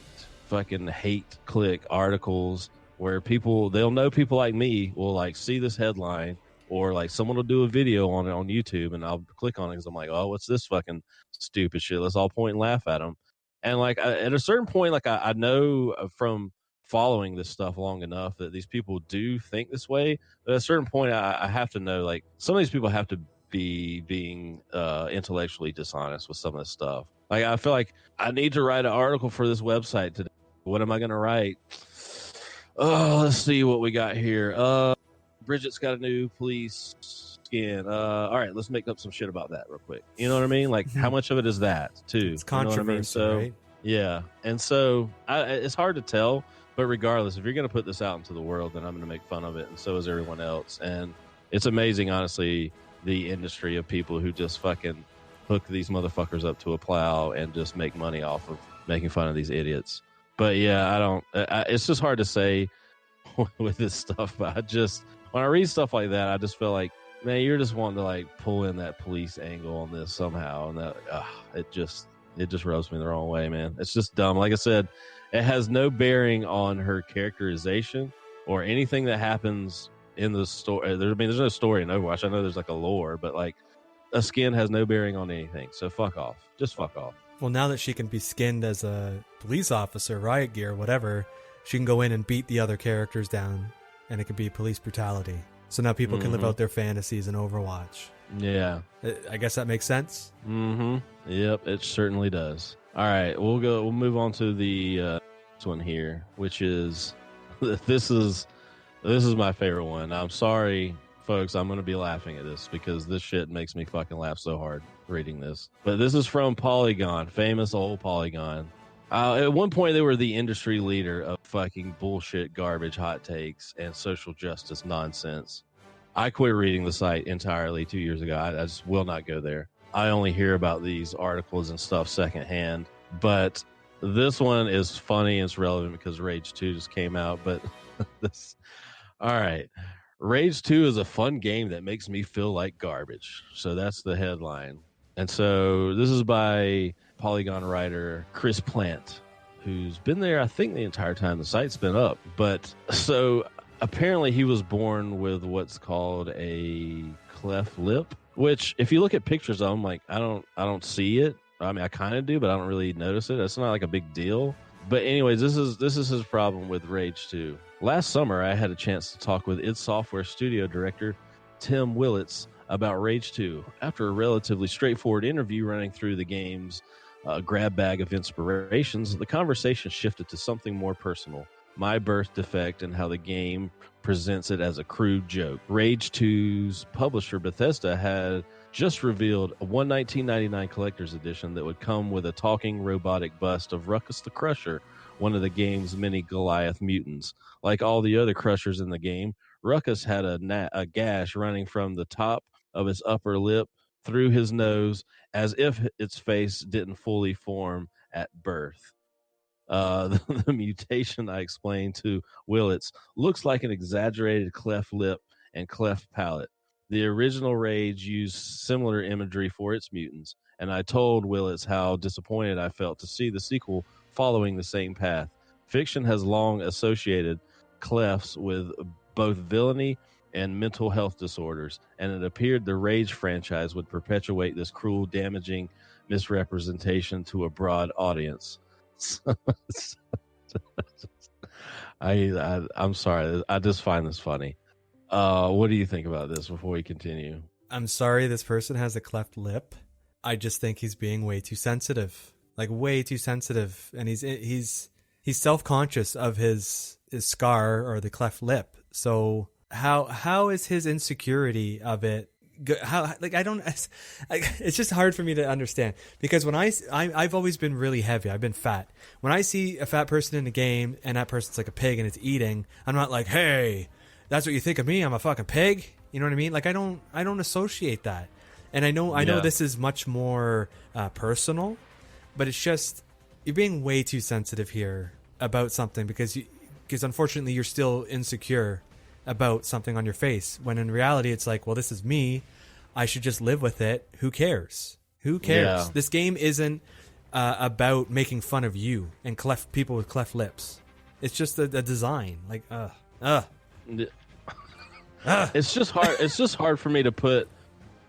fucking hate click articles where they'll know people like me will like see this headline or like someone will do a video on it on YouTube, and I'll click on it because I'm like, oh, what's this fucking stupid shit? Let's all point and laugh at them. And like at a certain point, like I know from following this stuff long enough that these people do think this way. But at a certain point, I have to know, like, some of these people have to be being intellectually dishonest with some of this stuff. Like, I feel like I need to write an article for this website today. What am I going to write? Oh, let's see what we got here. Bridget's got a new police skin. All right, let's make up some shit about that real quick. You know what I mean? Like, how much of it is that, too? It's controversy, you know what I mean? So, right? Yeah. And so it's hard to tell. But regardless, if you're going to put this out into the world, then I'm going to make fun of it, and so is everyone else. And it's amazing, honestly, the industry of people who just fucking hook these motherfuckers up to a plow and just make money off of making fun of these idiots. But yeah, it's just hard to say with this stuff. But when I read stuff like that, I just feel like, man, you're just wanting to like pull in that police angle on this somehow, and that it just rubs me the wrong way, man. It's just dumb. Like I said, it has no bearing on her characterization or anything that happens in the story. There's no story in Overwatch. I know there's like a lore, but like a skin has no bearing on anything. So fuck off. Just fuck off. Well, now that she can be skinned as a police officer, riot gear, whatever, she can go in and beat the other characters down, and it can be police brutality. So now people can live out their fantasies in Overwatch. Yeah. I guess that makes sense. Mm-hmm. Yep, it certainly does. All right, we'll move on to the next one here, which is this is my favorite one. I'm sorry, folks, I'm going to be laughing at this because this shit makes me fucking laugh so hard reading this. But this is from Polygon, famous old Polygon. At one point, they were the industry leader of fucking bullshit, garbage, hot takes, and social justice nonsense. I quit reading the site entirely 2 years ago. I just will not go there. I only hear about these articles and stuff secondhand. But this one is funny and it's relevant because Rage 2 just came out. But this, all right. Rage 2 is a fun game that makes me feel like garbage. So that's the headline. And so this is by Polygon writer Chris Plant, who's been there, I think, the entire time the site's been up. But so apparently he was born with what's called a cleft lip, which if you look at pictures of him, like I don't see it. I mean, I kind of do, but I don't really notice it. It's not like a big deal. But anyways, this is his problem with Rage 2. Last summer, I had a chance to talk with id Software studio director Tim Willits about Rage 2. After a relatively straightforward interview running through the game's grab bag of inspirations, the conversation shifted to something more personal. My birth defect and how the game presents it as a crude joke. Rage 2's publisher Bethesda had just revealed a 1999 collector's edition that would come with a talking robotic bust of Ruckus the Crusher, one of the game's many Goliath mutants. Like all the other Crushers in the game, Ruckus had a gash running from the top of his upper lip through his nose as if its face didn't fully form at birth. The mutation, I explained to Willits, looks like an exaggerated cleft lip and cleft palate. The original Rage used similar imagery for its mutants, and I told Willits how disappointed I felt to see the sequel following the same path. Fiction has long associated clefts with both villainy and mental health disorders, and it appeared the Rage franchise would perpetuate this cruel, damaging misrepresentation to a broad audience. I'm sorry. I just find this funny. What do you think about this before we continue? I'm sorry this person has a cleft lip. I just think he's being way too sensitive. Like way too sensitive. And he's self-conscious of his scar or the cleft lip. So how is his insecurity of it? It's just hard for me to understand because when I've always been really heavy. I've been fat. When I see a fat person in a game and that person's like a pig and it's eating, I'm not like, hey, that's what you think of me? I'm a fucking pig. You know what I mean? Like I don't associate that. And I know this is much more personal, but it's just you're being way too sensitive here about something because unfortunately you're still insecure about something on your face when in reality it's like, well, this is me. I should just live with it. Who cares? Yeah. This game isn't about making fun of you and people with cleft lips. It's just a design. Like, It's just hard. It's just hard for me to put.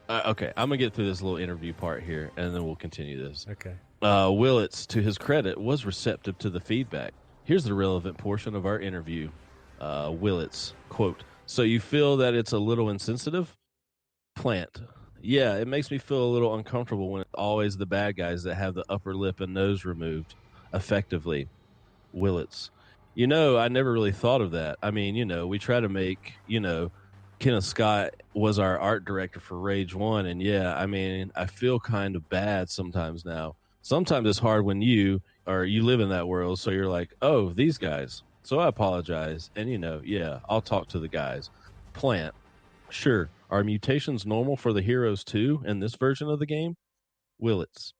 Okay, I'm gonna get through this little interview part here, and then we'll continue this. Okay. Willits, to his credit, was receptive to the feedback. Here's the relevant portion of our interview. Willits, quote, "So you feel that it's a little insensitive?" Plant. "Yeah, it makes me feel a little uncomfortable when it's always the bad guys that have the upper lip and nose removed effectively." Willits. I never really thought of that. I mean, we try to make, Kenneth Scott was our art director for Rage 1. And yeah, I mean, I feel kind of bad sometimes now. Sometimes it's hard when you live in that world. So you're like, oh, these guys. So I apologize. And, yeah, I'll talk to the guys. Plant. Sure. Are mutations normal for the heroes too in this version of the game? Willits.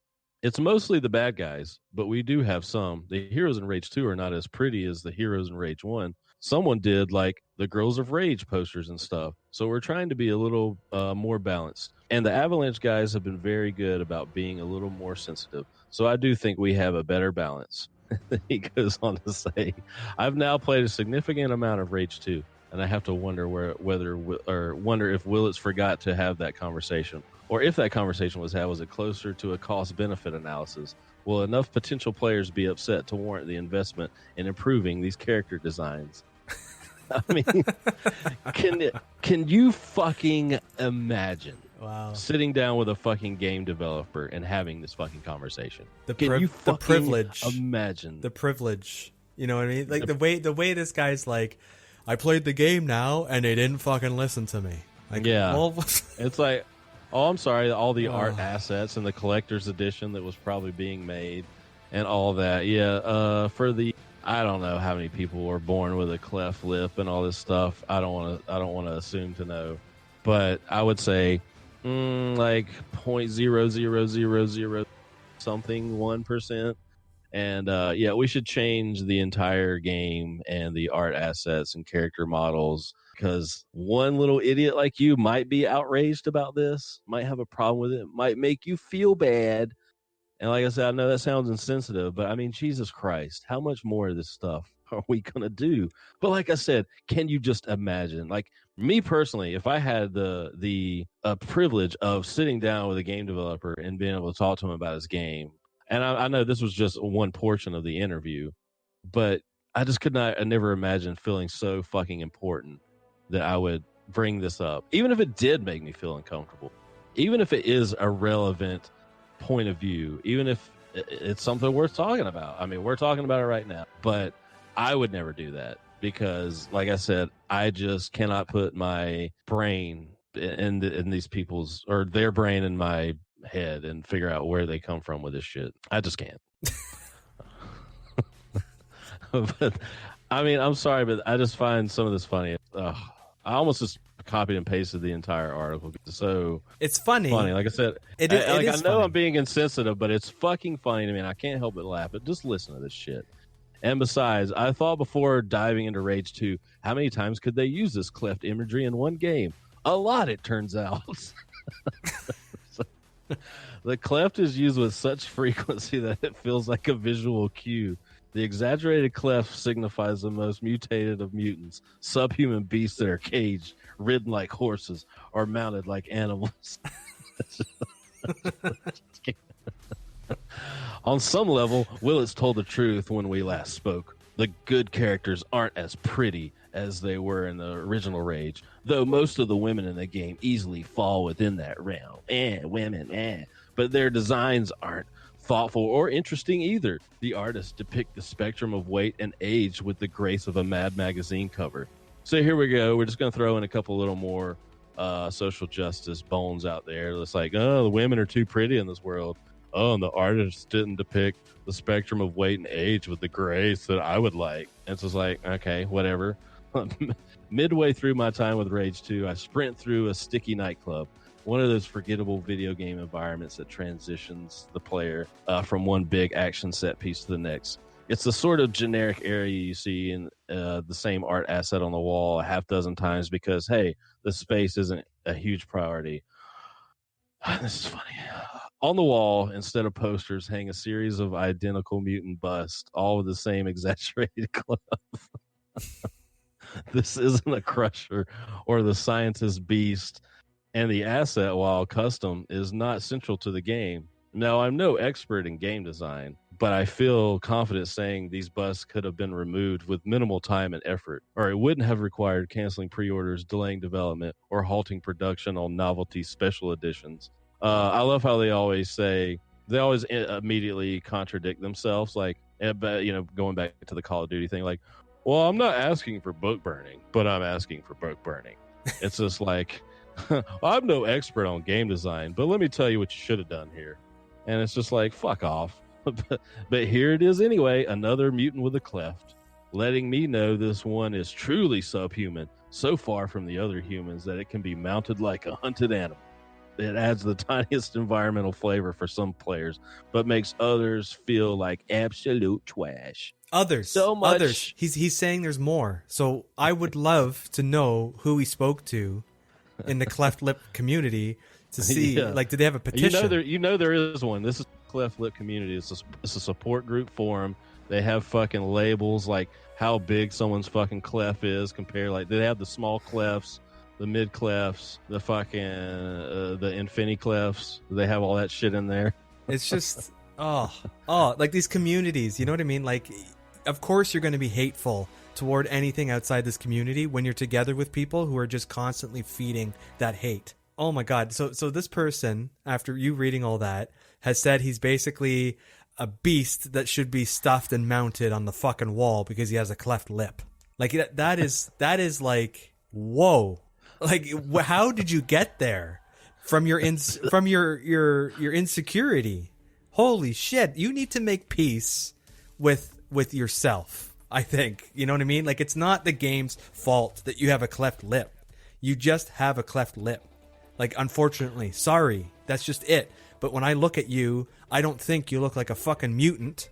It's mostly the bad guys, but we do have some. The heroes in Rage 2 are not as pretty as the heroes in Rage 1. Someone did like the Girls of Rage posters and stuff. So we're trying to be a little more balanced. And the Avalanche guys have been very good about being a little more sensitive. So I do think we have a better balance. He goes on to say, I've now played a significant amount of Rage 2, and I have to wonder wonder if Willits forgot to have that conversation. Or if that conversation was had, was it closer to a cost-benefit analysis? Will enough potential players be upset to warrant the investment in improving these character designs? I mean, can you fucking imagine sitting down with a fucking game developer and having this fucking conversation? Can you fucking privilege? Imagine the privilege. You know what I mean? Like the way this guy's like, I played the game now and they didn't fucking listen to me. Like, yeah, it's like. Oh, I'm sorry, all the art assets and the collector's edition that was probably being made and all that. Yeah, I don't know how many people were born with a cleft lip and all this stuff. I don't want to assume to know. But I would say like 0.0000 something 1%. And yeah, we should change the entire game and the art assets and character models, because one little idiot like you might be outraged about this, might have a problem with it, might make you feel bad. And like I said, I know that sounds insensitive, but I mean, Jesus Christ, how much more of this stuff are we going to do? But like I said, can you just imagine? Like me personally, if I had the privilege of sitting down with a game developer and being able to talk to him about his game, and I know this was just one portion of the interview, but I just I never imagined feeling so fucking important that I would bring this up, even if it did make me feel uncomfortable, even if it is a relevant point of view, even if it's something worth talking about. I mean, we're talking about it right now, but I would never do that because, like I said, I just cannot put my brain in these people's, or their brain in my head and figure out where they come from with this shit. I just can't. But I mean, I'm sorry, but I just find some of this funny. I almost just copied and pasted the entire article. So it's funny. Like I said, I know funny. I'm being insensitive, but it's fucking funny to me, and I can't help but laugh. But just listen to this shit. And besides, I thought before diving into Rage 2, how many times could they use this cleft imagery in one game? A lot, it turns out. The cleft is used with such frequency that it feels like a visual cue. The exaggerated cleft signifies the most mutated of mutants, subhuman beasts that are caged, ridden like horses, or mounted like animals. On some level, Willits told the truth when we last spoke. The good characters aren't as pretty as they were in the original Rage, though most of the women in the game easily fall within that realm. Women. But their designs aren't thoughtful or interesting either. The artists depict the spectrum of weight and age with the grace of a Mad magazine cover. So here we go. We're just going to throw in a couple little more social justice bones out there. It's like, oh, the women are too pretty in this world. Oh, and the artists didn't depict the spectrum of weight and age with the grace that I would like. And it's just like, okay, whatever. Midway through my time with Rage 2, I sprint through a sticky nightclub, one of those forgettable video game environments that transitions the player from one big action set piece to the next. It's the sort of generic area you see in the same art asset on the wall a half dozen times because, hey, the space isn't a huge priority. This is funny. On the wall, instead of posters, hang a series of identical mutant busts, all with the same exaggerated glove. This isn't a crusher or the scientist beast, and the asset, while custom, is not central to the game. Now, I'm no expert in game design, but I feel confident saying these busts could have been removed with minimal time and effort, or it wouldn't have required canceling pre-orders, delaying development, or halting production on novelty special editions. I love how they always immediately contradict themselves, like, going back to the Call of Duty thing, like, well, I'm not asking for book burning, but I'm asking for book burning. It's just like, I'm no expert on game design, but let me tell you what you should have done here. And it's just like, fuck off. But here it is anyway, another mutant with a cleft, letting me know this one is truly subhuman, so far from the other humans that it can be mounted like a hunted animal. It adds the tiniest environmental flavor for some players, but makes others feel like absolute trash. Others. So much. Others. He's saying there's more. So I would love to know who he spoke to in the cleft lip community to see, like, did they have a petition? There is one. This is cleft lip community. It's a support group forum. They have fucking labels like how big someone's fucking cleft is compared. Like, they have the small clefts, the mid clefts, the fucking the infini clefts. They have all that shit in there. It's just like these communities. You know what I mean? Like, of course you're going to be hateful toward anything outside this community when you're together with people who are just constantly feeding that hate. Oh my God. So this person, after you reading all that, has said he's basically a beast that should be stuffed and mounted on the fucking wall because he has a cleft lip. Like, that is like, whoa. Like, how did you get there from your insecurity? Holy shit. You need to make peace with yourself, I think. You know what I mean? Like, it's not the game's fault that you have a cleft lip. You just have a cleft lip. Like, unfortunately, sorry, that's just it. But when I look at you, I don't think you look like a fucking mutant.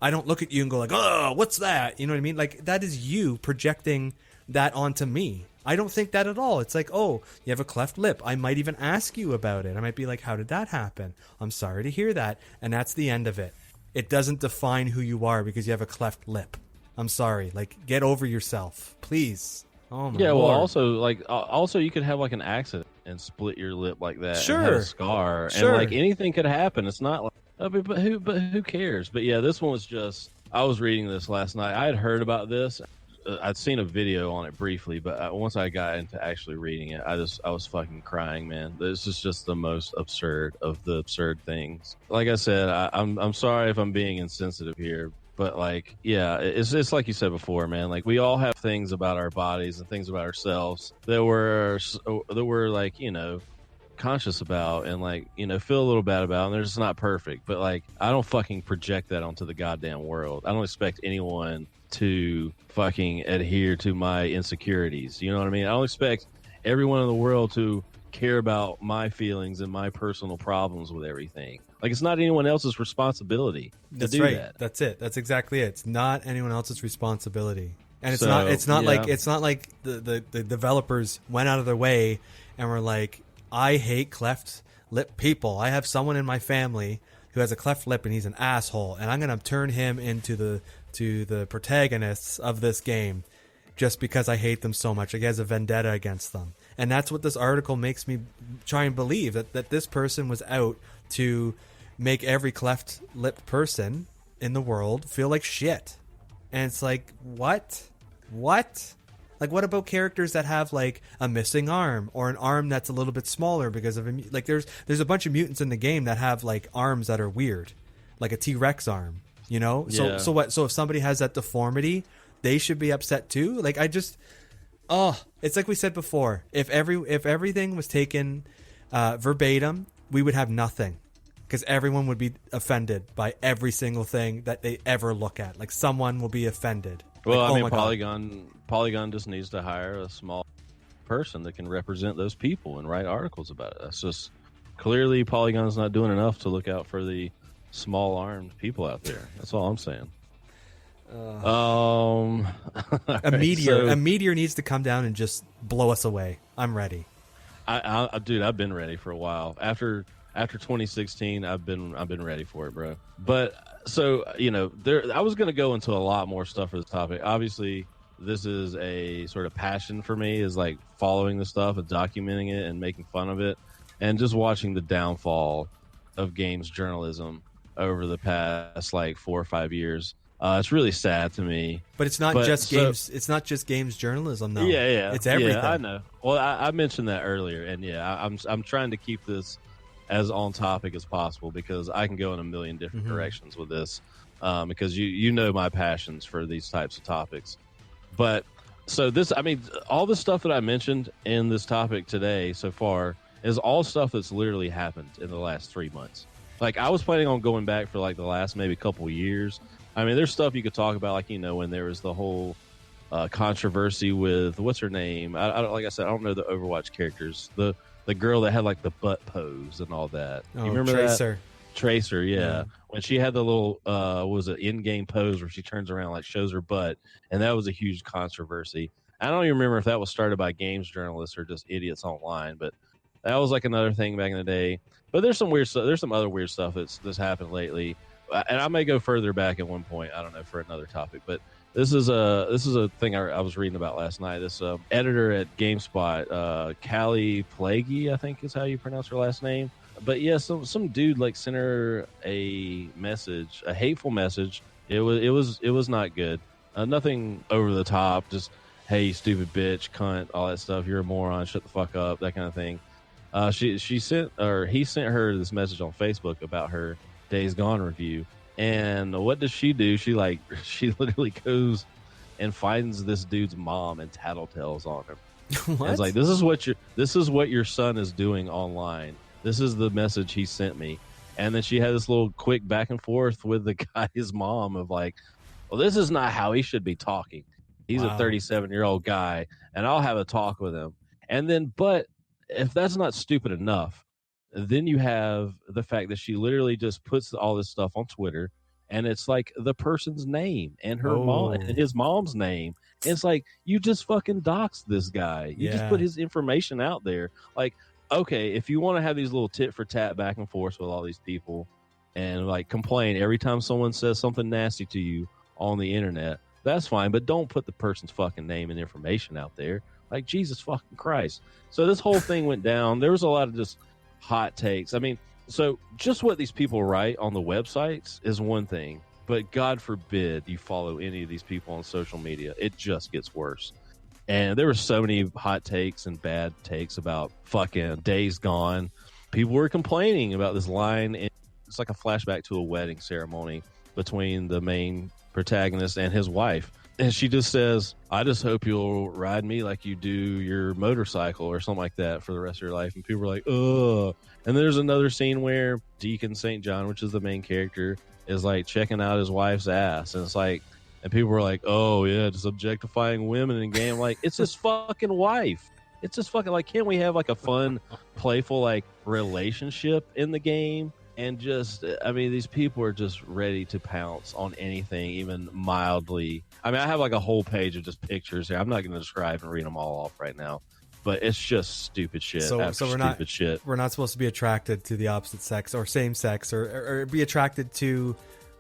I don't look at you and go like, oh, what's that? You know what I mean? Like, that is you projecting that onto me. I don't think that at all. It's like, oh, you have a cleft lip. I might even ask you about it. I might be like, how did that happen? I'm sorry to hear that. And that's the end of it. It doesn't define who you are because you have a cleft lip. I'm sorry. Like, get over yourself, please. Oh my Lord. Well, also you could have like an accident and split your lip like that. Sure. And have a scar. Sure. And like anything could happen. It's not like, but who cares? But yeah, this one was just, I was reading this last night. I had heard about this. I'd seen a video on it briefly, but once I got into actually reading it, I was fucking crying, man. This is just the most absurd of the absurd things. Like I said, I'm sorry if I'm being insensitive here, but like, yeah, it's like you said before, man. Like, we all have things about our bodies and things about ourselves that we're like, conscious about and like, feel a little bad about, and they're just not perfect. But like, I don't fucking project that onto the goddamn world. I don't expect anyone to fucking adhere to my insecurities. You know what I mean? I don't expect everyone in the world to care about my feelings and my personal problems with everything. Like, it's not anyone else's responsibility to do that. That's it. That's exactly it. It's not anyone else's responsibility. And it's not like the developers went out of their way and were like, I hate cleft lip people. I have someone in my family who has a cleft lip and he's an asshole, and I'm going to turn him into the protagonists of this game just because I hate them so much. Like, he has a vendetta against them. And that's what this article makes me try and believe, that this person was out to make every cleft lip person in the world feel like shit. And it's like, what? Like, what about characters that have like a missing arm or an arm that's a little bit smaller because of like there's a bunch of mutants in the game that have like arms that are weird, like a T-Rex arm, So Yeah. so what? So if somebody has that deformity, they should be upset too. Like, it's like we said before. If everything was taken verbatim, we would have nothing, because everyone would be offended by every single thing that they ever look at. Like, someone will be offended. Well, like, I mean, my God. Polygon just needs to hire a small person that can represent those people and write articles about it. That's just, clearly Polygon's not doing enough to look out for the small-armed people out there. That's all I'm saying. A meteor needs to come down and just blow us away. I'm ready. Dude, I've been ready for a while. After 2016, I've been ready for it, bro. But so, I was going to go into a lot more stuff for this topic. Obviously, this is a sort of passion for me, is like following the stuff and documenting it and making fun of it, and just watching the downfall of games journalism over the past like 4 or 5 years. It's really sad to me. But it's not just games. It's not just games journalism, though. Yeah. It's everything. Yeah, I know. Well, I mentioned that earlier, and I'm trying to keep this as on topic as possible because I can go in a million different directions with this. Because you know my passions for these types of topics. But so this, I mean, all the stuff that I mentioned in this topic today so far is all stuff that's literally happened in the last 3 months. Like, I was planning on going back for like the last maybe couple years. I mean, there's stuff you could talk about, like, you know, when there was the whole controversy with what's her name? I don't, like I said, I don't know the Overwatch characters. The girl that had like the butt pose and all that. Oh, you remember Tracer. that? Tracer, yeah. When she had the little was it in-game pose where she turns around, like shows her butt, and that was a huge controversy. I don't even remember if that was started by games journalists or just idiots online, but that was like another thing back in the day. But there's some weird stuff. There's some other weird stuff that's happened lately, and I may go further back at one point. I don't know, for another topic, but this is a thing I was reading about last night. This editor at GameSpot, Callie Plaguey, I think is how you pronounce her last name. But yeah, some dude like sent her a message, a hateful message. It was not good. Nothing over the top. Just, hey, you stupid bitch, cunt, all that stuff. You're a moron. Shut the fuck up. That kind of thing. He sent her this message on Facebook about her Days Gone review. And what does she do? She literally goes and finds this dude's mom and tattletales on him. What? It's like, this is what your son is doing online. This is the message he sent me. And then she had this little quick back and forth with the guy's mom of like, well, this is not how he should be talking. He's a 37-year-old guy, and I'll have a talk with him. And then, but if that's not stupid enough, then you have the fact that she literally just puts all this stuff on Twitter, and it's like the person's name and her mom and his mom's name. And it's like, you just fucking doxed this guy. You just put his information out there. Like, okay, if you want to have these little tit for tat back and forth with all these people and like complain every time someone says something nasty to you on the internet, that's fine, but don't put the person's fucking name and information out there. Like, Jesus fucking Christ. So this whole thing went down. There was a lot of just hot takes. I mean, so just what these people write on the websites is one thing, but God forbid you follow any of these people on social media. It just gets worse. And there were so many hot takes and bad takes about fucking Days Gone. People were complaining about this line. It's like a flashback to a wedding ceremony between the main protagonist and his wife. And she just says, I just hope you'll ride me like you do your motorcycle or something like that for the rest of your life. And people are like, ugh. And there's another scene where Deacon St. John, which is the main character, is like checking out his wife's ass. And it's like, and people were like, oh, yeah, just objectifying women in game. Like, it's his fucking wife. It's just fucking, like, can't we have, like, a fun, playful, like, relationship in the game? And just, I mean, these people are just ready to pounce on anything, even mildly. I mean, I have, like, a whole page of just pictures here. I'm not going to describe and read them all off right now. But it's just stupid shit. So we're stupid shit. We're not supposed to be attracted to the opposite sex or same sex or be attracted to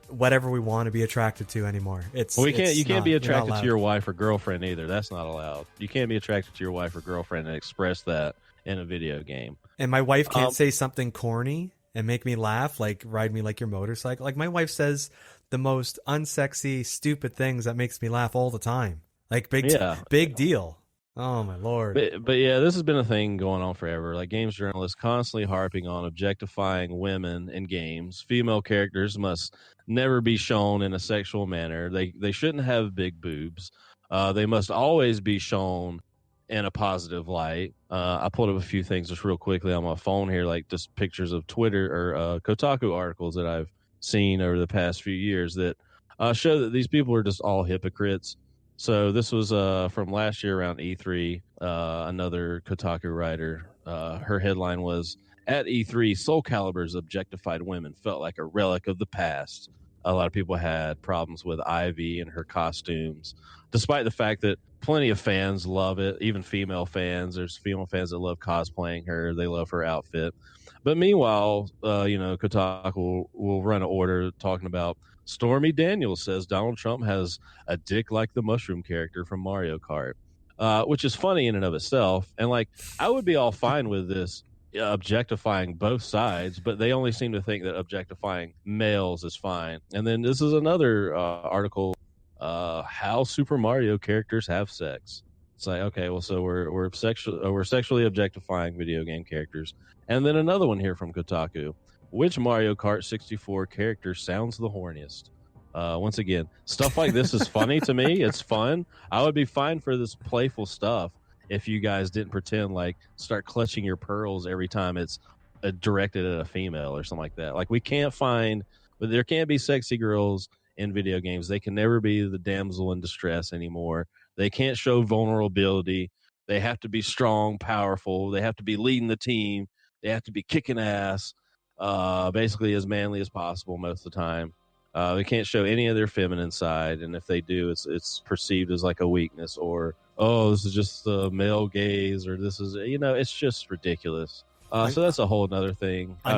whatever we want to be attracted to anymore. You can't be attracted to your wife or girlfriend either. That's not allowed. You can't be attracted to your wife or girlfriend and express that in a video game. And my wife can't say something corny and make me laugh, like ride me like your motorcycle. Like, my wife says the most unsexy, stupid things that makes me laugh all the time. Like, big deal. Oh my Lord. But yeah, this has been a thing going on forever. Like, games journalists constantly harping on objectifying women in games. Female characters must never be shown in a sexual manner. They shouldn't have big boobs. They must always be shown in a positive light. I pulled up a few things just real quickly on my phone here, like just pictures of Twitter or Kotaku articles that I've seen over the past few years that show that these people are just all hypocrites. So this was from last year around E3. Another Kotaku writer, her headline was, at E3, Soul Calibur's objectified women felt like a relic of the past. A lot of people had problems with Ivy and her costumes, despite the fact that plenty of fans love it, even female fans. There's female fans that love cosplaying her. They love her outfit. But meanwhile, Kotaku will run an order talking about Stormy Daniels says Donald Trump has a dick like the mushroom character from Mario Kart, which is funny in and of itself. And like, I would be all fine with this objectifying both sides, but they only seem to think that objectifying males is fine. And then this is another article, how Super Mario characters have sex. It's like, okay, well, so we're sexually objectifying video game characters. And then another one here from Kotaku. Which Mario Kart 64 character sounds the horniest? Once again, stuff like this is funny to me. It's fun. I would be fine for this playful stuff if you guys didn't pretend like start clutching your pearls every time it's directed at a female or something like that. Like, we can't find, but there can't be sexy girls in video games. They can never be the damsel in distress anymore. They can't show vulnerability. They have to be strong, powerful. They have to be leading the team. They have to be kicking ass, basically as manly as possible most of the time. They can't show any of their feminine side, and if they do, it's perceived as like a weakness, or, oh, this is just the male gaze, or this is, it's just ridiculous. So that's a whole other thing. I'm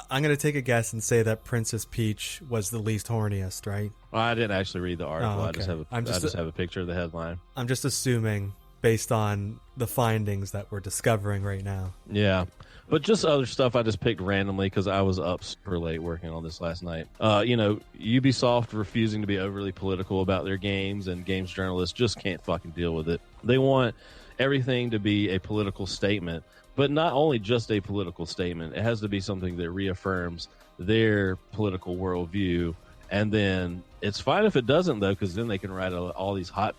gonna take a guess and say that Princess Peach was the least horniest, right? Well, I didn't actually read the article. Oh, okay. I just have a picture of the headline. I'm just assuming based on the findings that we're discovering right now. Yeah. But just other stuff I just picked randomly because I was up super late working on this last night. Ubisoft refusing to be overly political about their games, and games journalists just can't fucking deal with it. They want everything to be a political statement, but not only just a political statement. It has to be something that reaffirms their political worldview. And then it's fine if it doesn't, though, because then they can write all these hot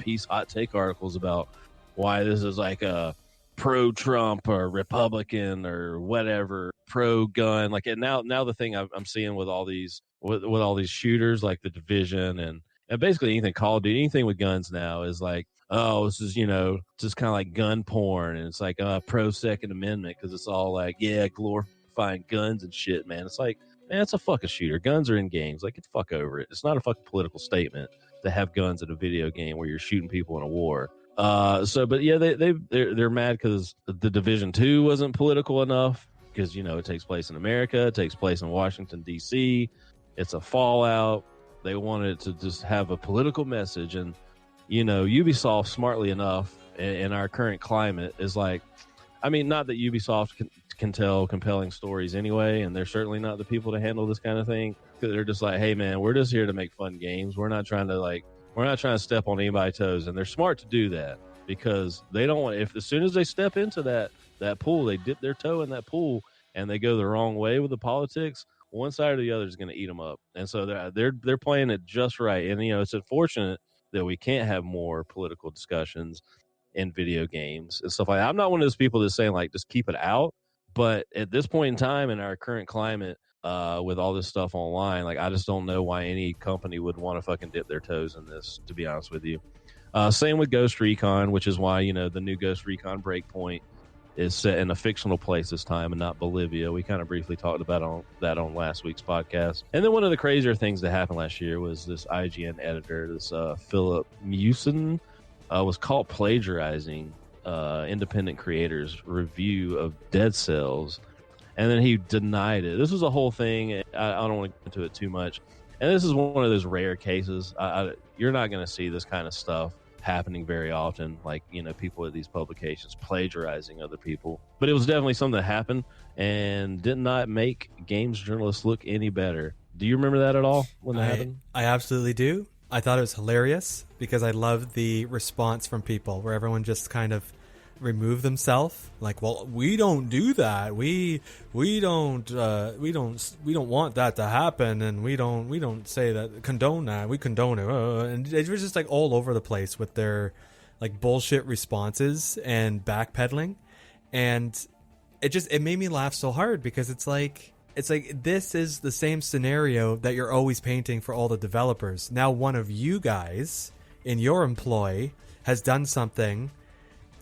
take articles about why this is like a pro-Trump or Republican or whatever, pro-gun. Like, and now the thing I'm seeing with all these with all these shooters, like the Division and basically anything Call of Duty, anything with guns now is like, oh, this is just kind of like gun porn, and it's like pro Second Amendment because it's all like, yeah, glorifying guns and shit, man. It's like, man, it's a fucking shooter. Guns are in games. Like, get the fuck over it. It's not a fucking political statement to have guns in a video game where you're shooting people in a war. But yeah, they're mad because the Division 2 wasn't political enough because, it takes place in America, it takes place in Washington, D.C. It's a Fallout. They wanted to just have a political message. And, Ubisoft, smartly enough, in our current climate, is like, I mean, not that Ubisoft can tell compelling stories anyway, and they're certainly not the people to handle this kind of thing. They're just like, hey, man, we're just here to make fun games. We're not trying to step on anybody's toes, and they're smart to do that because they don't want. If as soon as they step into that pool, they dip their toe in that pool, and they go the wrong way with the politics, one side or the other is going to eat them up. And so they're playing it just right. And it's unfortunate that we can't have more political discussions in video games and stuff like that. I'm not one of those people that's saying like just keep it out, but at this point in time in our current climate, with all this stuff online, like I just don't know why any company would want to fucking dip their toes in this, to be honest with you. Same with Ghost Recon, which is why the new Ghost Recon Breakpoint is set in a fictional place this time and not Bolivia. We kind of briefly talked about that on last week's podcast. And then one of the crazier things that happened last year was this IGN editor, this Philip Mewson, was caught plagiarizing independent creators' review of Dead Cells. And then he denied it. This was a whole thing. I don't want to get into it too much. And this is one of those rare cases. You're not going to see this kind of stuff happening very often, like people at these publications plagiarizing other people. But it was definitely something that happened and did not make games journalists look any better. Do you remember that at all when that happened? I absolutely do. I thought it was hilarious because I loved the response from people where everyone just kind of remove themselves, like, well, we don't do that, we don't want that to happen, and we don't say that, condone that, we condone it, and it was just like all over the place with their like bullshit responses and backpedaling, and it made me laugh so hard because it's like this is the same scenario that you're always painting for all the developers. Now one of you guys in your employ has done something,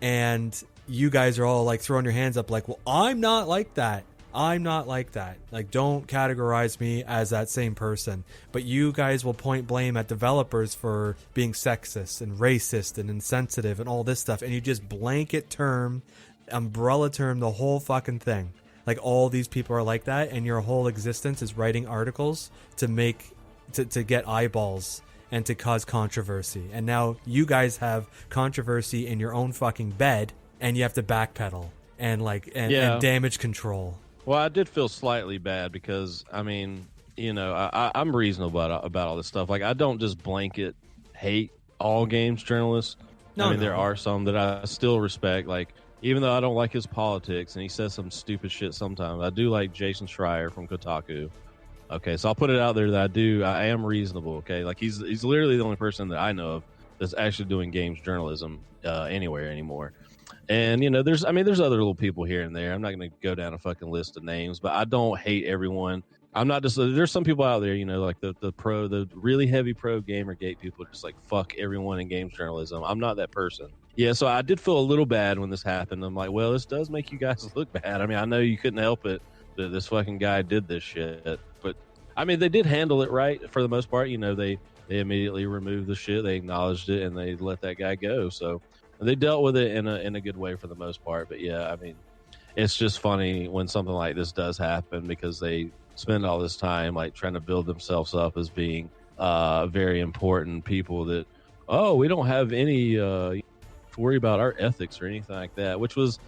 and you guys are all like throwing your hands up like, well, I'm not like that. Like, don't categorize me as that same person. But you guys will point blame at developers for being sexist and racist and insensitive and all this stuff. And you just blanket term, umbrella term the whole fucking thing. Like all these people are like that, and your whole existence is writing articles to get eyeballs and to cause controversy. And now you guys have controversy in your own fucking bed, and you have to backpedal and and damage control. Well, I did feel slightly bad because, I mean, you know, I'm reasonable about all this stuff. Like, I don't just blanket hate all games journalists. There are some that I still respect. Like, even though I don't like his politics and he says some stupid shit sometimes, I do like Jason Schreier from Kotaku. Okay, so I'll put it out there that I am reasonable. Okay, like he's literally the only person that I know of that's actually doing games journalism anywhere anymore. And you know, there's other little people here and there. I'm not going to go down a fucking list of names, but I don't hate everyone. I'm not just there's some people out there, you know, like the really heavy pro Gamergate people are just like fuck everyone in games journalism. I'm not that person. Yeah, so I did feel a little bad when this happened. I'm like, well, this does make you guys look bad. I mean, I know you couldn't help it that this fucking guy did this shit, but I mean, they did handle it right for the most part. You know, they immediately removed the shit, they acknowledged it, and they let that guy go. So they dealt with it in a good way for the most part. But yeah, I mean, it's just funny when something like this does happen because they spend all this time like trying to build themselves up as being very important people that, oh, we don't have any to worry about our ethics or anything like that, which was,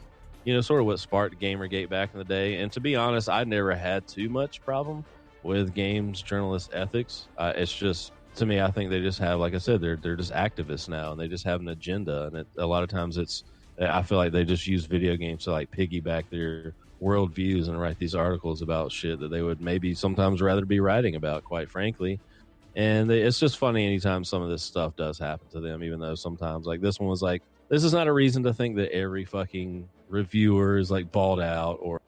you know, sort of what sparked Gamergate back in the day. And to be honest, I never had too much problem with games journalist ethics. It's just, to me, I think they just have, like I said, they're just activists now, and they just have an agenda. And a lot of times I feel like they just use video games to like piggyback their worldviews and write these articles about shit that they would maybe sometimes rather be writing about, quite frankly. And it's just funny anytime some of this stuff does happen to them, even though sometimes, like this one was like, this is not a reason to think that every fucking reviewer is like balled out or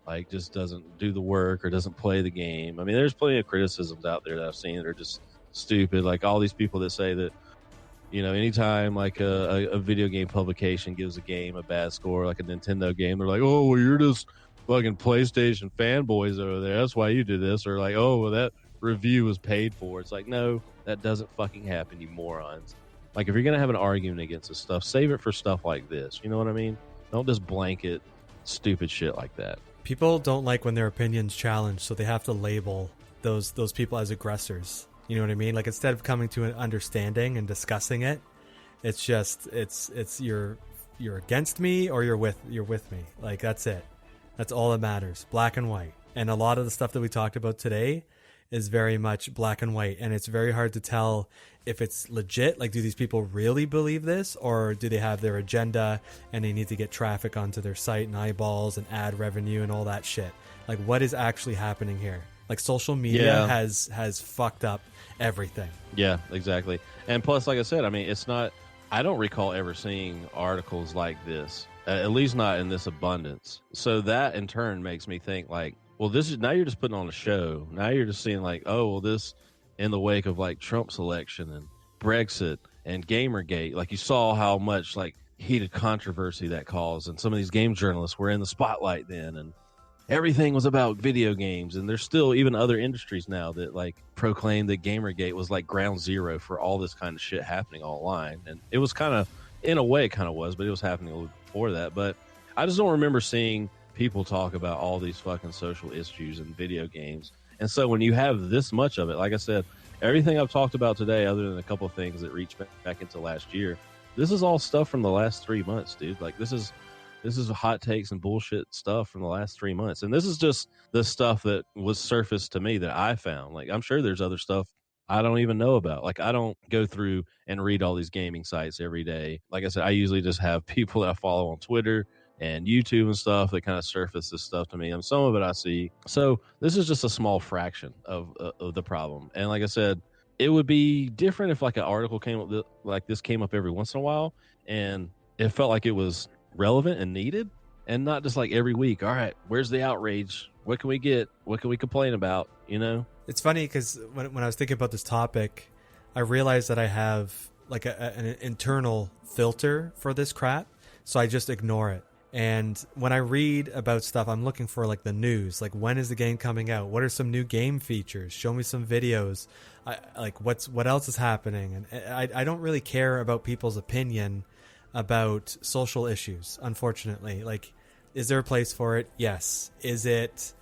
like just doesn't do the work or doesn't play the game. I mean, there's plenty of criticisms out there that I've seen that are just stupid. Like all these people that say that, you know, anytime like a video game publication gives a game a bad score, like a Nintendo game, they're like, oh, well, you're just fucking PlayStation fanboys over there. That's why you did this. Or like, oh, well, that review was paid for. It's like, no, that doesn't fucking happen, you morons. Like, if you're going to have an argument against this stuff, save it for stuff like this. You know what I mean? Don't just blanket stupid shit like that. People don't like when their opinion's challenged, so they have to label those people as aggressors. You know what I mean? Like, instead of coming to an understanding and discussing it, it's just it's you're against me or you're with me. Like, that's it. That's all that matters. Black and white. And a lot of the stuff that we talked about today is very much black and white, and it's very hard to tell if it's legit. Like, do these people really believe this, or do they have their agenda and they need to get traffic onto their site and eyeballs and ad revenue and all that shit? Like, what is actually happening here? Like, social media has fucked up everything. Yeah, exactly. And plus, like I said, I mean, it's not, I don't recall ever seeing articles like this, at least not in this abundance. So that in turn makes me think like, well, this is, now you're just putting on a show. Now you're just seeing like, oh, well, this in the wake of like Trump's election and Brexit and Gamergate, like you saw how much like heated controversy that caused, and some of these game journalists were in the spotlight then, and everything was about video games. And there's still even other industries now that like proclaim that Gamergate was like ground zero for all this kind of shit happening online. And it was kind of, in a way, it kind of was, but it was happening a little before that. But I just don't remember seeing people talk about all these fucking social issues in video games. And so when you have this much of it, like I said, everything I've talked about today, other than a couple of things that reach back into last year, this is all stuff from the last 3 months, dude. Like this is hot takes and bullshit stuff from the last 3 months. And this is just the stuff that was surfaced to me that I found. Like, I'm sure there's other stuff I don't even know about. Like, I don't go through and read all these gaming sites every day. Like I said, I usually just have people that I follow on Twitter and YouTube and stuff that kind of surface this stuff to me. And some of it I see. So this is just a small fraction of the problem. And like I said, it would be different if like an article came up like this came up every once in a while, and it felt like it was relevant and needed, and not just like every week. All right, where's the outrage? What can we get? What can we complain about? You know, it's funny because when I was thinking about this topic, I realized that I have like an internal filter for this crap, so I just ignore it. And when I read about stuff, I'm looking for like the news, like when is the game coming out? What are some new game features? Show me some videos. What else is happening? And I don't really care about people's opinion about social issues, unfortunately. Like, Is there a place for it? Yes. Is it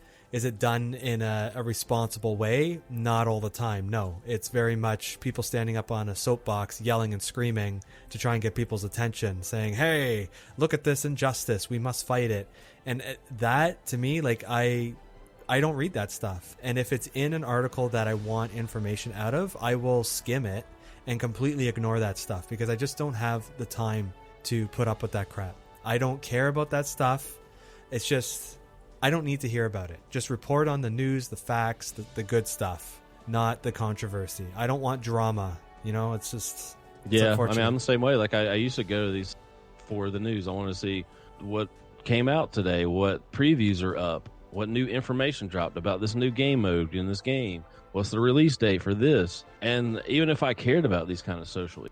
done in a responsible way? Not all the time. No. It's very much people standing up on a soapbox, yelling and screaming to try and get people's attention, saying, hey, look at this injustice. We must fight it. And that, to me, like, I don't read that stuff. And if it's in an article that I want information out of, I will skim it and completely ignore that stuff because I just don't have the time to put up with that crap. I don't care about that stuff. It's just, I don't need to hear about it. Just report on the news, the facts, the good stuff, not the controversy. I don't want drama. You know, it's just, yeah. I mean, I'm the same way. Like I used to go to these for the news. I want to see what came out today, what previews are up, what new information dropped about this new game mode in this game. What's the release date for this? And even if I cared about these kind of social,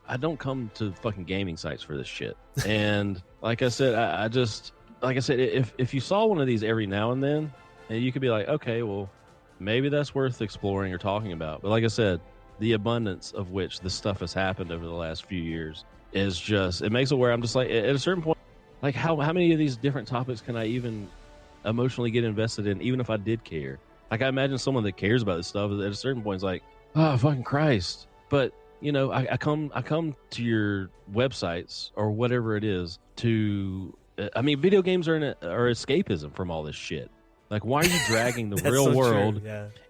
I don't come to fucking gaming sites for this shit. And like I said, I just, like I said, if you saw one of these every now and then, and you could be like, okay, well, maybe that's worth exploring or talking about. But like I said, the abundance of which this stuff has happened over the last few years is just, it makes it where I'm just like, at a certain point, like how many of these different topics can I even emotionally get invested in, even if I did care? Like I imagine someone that cares about this stuff at a certain point is like, oh, fucking Christ. But you know, I come to your websites or whatever it is to, I mean, video games are escapism from all this shit. Like, why are you dragging the real world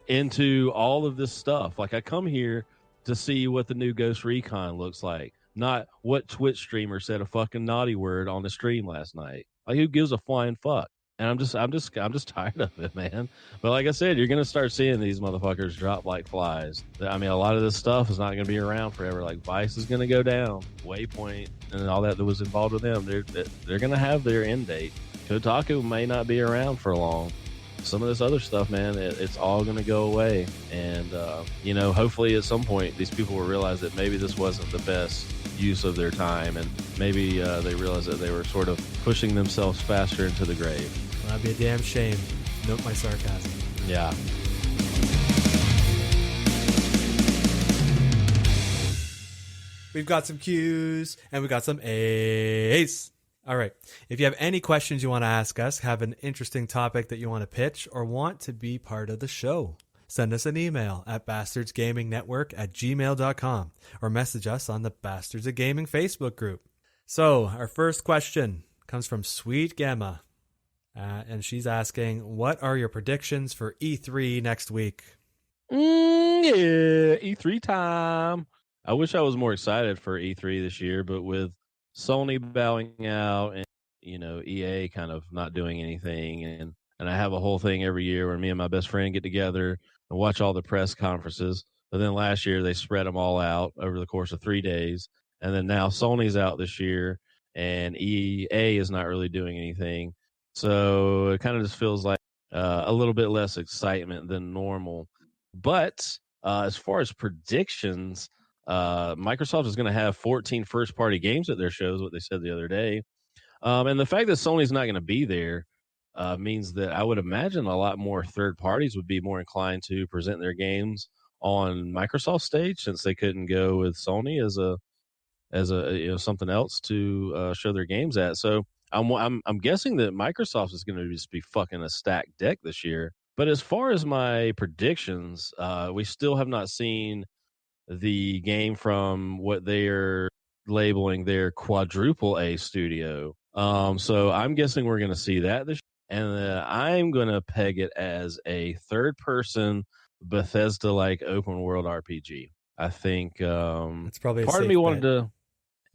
into all of this stuff? Like, I come here to see what the new Ghost Recon looks like, not what Twitch streamer said a fucking naughty word on the stream last night. Like, who gives a flying fuck? And I'm just tired of it, man. But like I said, you're gonna start seeing these motherfuckers drop like flies. I mean, a lot of this stuff is not gonna be around forever. Like Vice is gonna go down, Waypoint, and all that was involved with them. They're gonna have their end date. Kotaku may not be around for long. Some of this other stuff, man, it's all gonna go away. And you know, hopefully at some point these people will realize that maybe this wasn't the best use of their time, and maybe they realized that they were sort of pushing themselves faster into the grave. Well, that'd be a damn shame. Note my sarcasm. Yeah. We've got some Q's and we got some A's. All right. If you have any questions you want to ask us, have an interesting topic that you want to pitch, or want to be part of the show, send us an email at bastardsgamingnetwork@gmail.com or message us on the Bastards of Gaming Facebook group. So our first question comes from Sweet Gamma. And she's asking, what are your predictions for E3 next week? Yeah, E3 time. I wish I was more excited for E3 this year, but with Sony bowing out and, you know, EA kind of not doing anything, and I have a whole thing every year where me and my best friend get together and watch all the press conferences. But then last year they spread them all out over the course of 3 days. And then now Sony's out this year and EA is not really doing anything. So it kind of just feels like a little bit less excitement than normal. But as far as predictions, Microsoft is going to have 14 first-party games at their shows, what they said the other day. And the fact that Sony's not going to be there means that I would imagine a lot more third parties would be more inclined to present their games on Microsoft stage, since they couldn't go with Sony as a you know, something else to show their games at. So I'm guessing that Microsoft is going to just be fucking a stacked deck this year. But as far as my predictions, we still have not seen the game from what they're labeling their quadruple A studio. So I'm guessing we're going to see that this year. And I'm going to peg it as a third-person Bethesda-like open world RPG. I think it's probably a part of safe me wanted bet. to.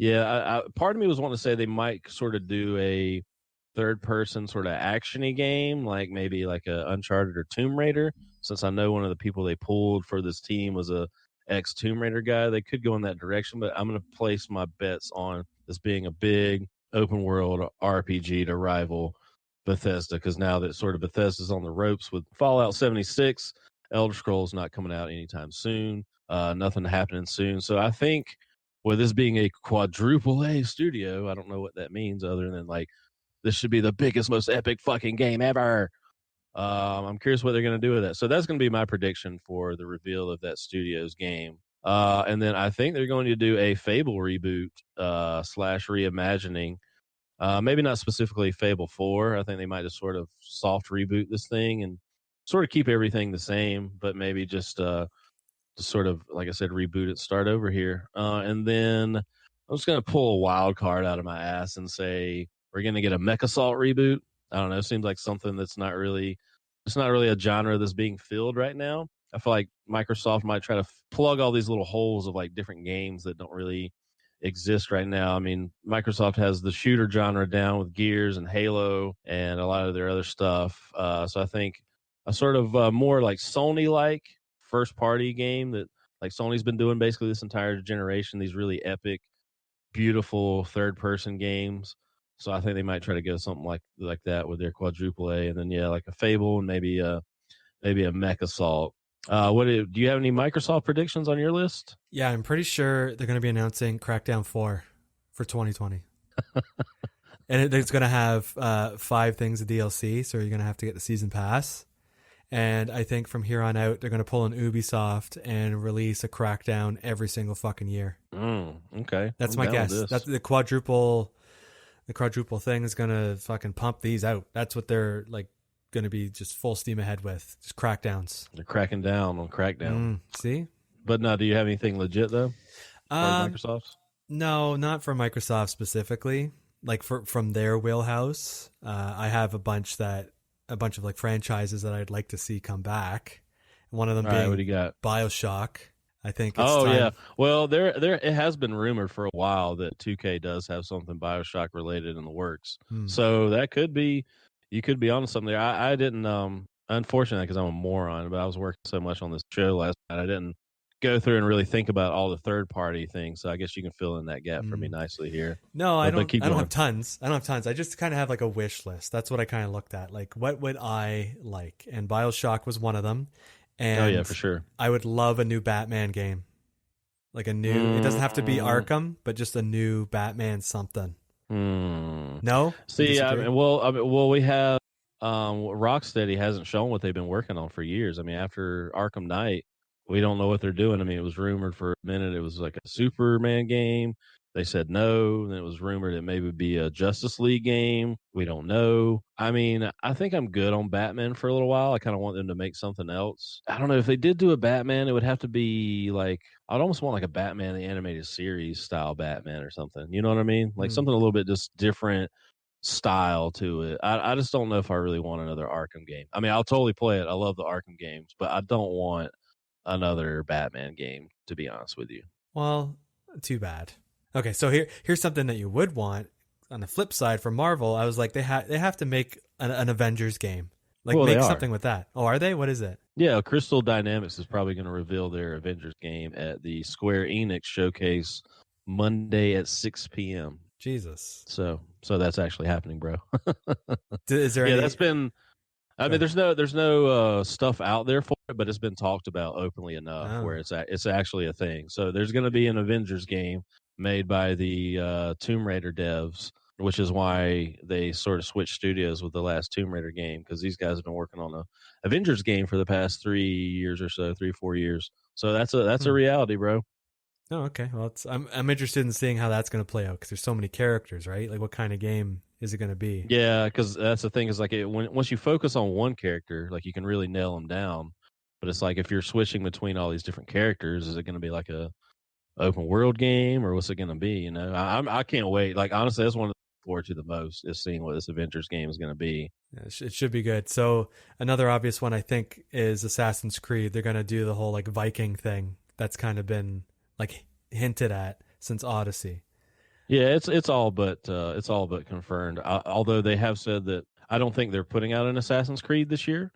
Yeah, part of me was wanting to say they might sort of do a third-person sort of actiony game, like maybe like a Uncharted or Tomb Raider. Since I know one of the people they pulled for this team was a ex-Tomb Raider guy, they could go in that direction. But I'm going to place my bets on this being a big open-world RPG to rival Bethesda, because now that sort of Bethesda's on the ropes with Fallout 76, Elder Scrolls not coming out anytime soon, nothing happening soon. So I think with this being a quadruple A studio, I don't know what that means other than like this should be the biggest, most epic fucking game ever. I'm curious what they're going to do with that. So that's going to be my prediction for the reveal of that studio's game. And then I think they're going to do a Fable reboot / reimagining Maybe not specifically Fable 4. I think they might just sort of soft reboot this thing and sort of keep everything the same, but maybe just sort of, like I said, reboot it, start over here. And then I'm just going to pull a wild card out of my ass and say we're going to get a Mech Assault reboot. I don't know. It seems like something that's not really a genre that's being filled right now. I feel like Microsoft might try to plug all these little holes of like different games that don't really exist right now. I mean, Microsoft has the shooter genre down with Gears and Halo and a lot of their other stuff. So I think a sort of more like Sony-like first-party game that like Sony's been doing basically this entire generation, these really epic, beautiful third-person games. So I think they might try to go something like that with their quadruple A, and then like a Fable and maybe a Mech Assault. Do you have any Microsoft predictions on your list? Yeah, I'm pretty sure they're going to be announcing Crackdown 4 for 2020. And it's going to have 5 things of DLC, so you're going to have to get the season pass. And I think from here on out, they're going to pull an Ubisoft and release a Crackdown every single fucking year. Okay. That's my guess. That's the quadruple thing is going to fucking pump these out. That's what they're like going to be just full steam ahead with. Just Crackdowns. They're cracking down on Crackdown. See? But no, do you have anything legit though? Microsoft's? No, not for Microsoft specifically. Like from their wheelhouse. I have a bunch of like franchises that I'd like to see come back. One of them being what do you got? BioShock. I think it's time. Yeah. Well, there it has been rumored for a while that 2K does have something BioShock related in the works. So that could be, you could be onto something there. I didn't unfortunately, because I'm a moron, but I was working so much on this show last night, I didn't go through and really think about all the third party things. So I guess you can fill in that gap for me nicely here. No, I don't have tons. I just kind of have like a wish list. That's what I kind of looked at. Like, what would I like? And BioShock was one of them. And for sure. I would love a new Batman game. Like a new, it doesn't have to be Arkham, but just a new Batman something. No? See, we have Rocksteady hasn't shown what they've been working on for years. I mean, after Arkham Knight, we don't know what they're doing. I mean, it was rumored for a minute it was like a Superman game. They said no. Then it was rumored it maybe be a Justice League game. We don't know. I mean, I think I'm good on Batman for a little while. I kind of want them to make something else. I don't know. If they did do a Batman, it would have to be like, I'd almost want like a Batman the animated series style Batman or something. You know what I mean? Like something a little bit just different style to it. I just don't know if I really want another Arkham game. I mean, I'll totally play it. I love the Arkham games, but I don't want another Batman game, to be honest with you. Well, too bad. Okay, so here's something that you would want. On the flip side, for Marvel, I was like, they have to make an Avengers game. Like, make something with that. Oh, are they? What is it? Yeah, Crystal Dynamics is probably going to reveal their Avengers game at the Square Enix showcase Monday at 6 p.m. Jesus. So that's actually happening, bro. Is there? That's been. I mean, there's no stuff out there for it, but it's been talked about openly enough where it's actually a thing. So there's going to be an Avengers game made by the Tomb Raider devs, which is why they sort of switched studios with the last Tomb Raider game, because these guys have been working on a Avengers game for the past 3 years or so, 3-4 years. So that's a reality, bro. Oh, okay. Well, I'm interested in seeing how that's going to play out, because there's so many characters, right? Like, what kind of game is it going to be? Yeah, because that's the thing is like once you focus on one character, like you can really nail them down. But it's like if you're switching between all these different characters, is it going to be like a open world game, or what's it going to be? You know, I can't wait. Like, honestly, that's one of the forward to the most is seeing what this Avengers game is going to be. Yeah, it should be good. So another obvious one I think is Assassin's Creed. They're going to do the whole like Viking thing that's kind of been like hinted at since Odyssey. Yeah, it's all but confirmed. Although they have said that I don't think they're putting out an Assassin's Creed this year.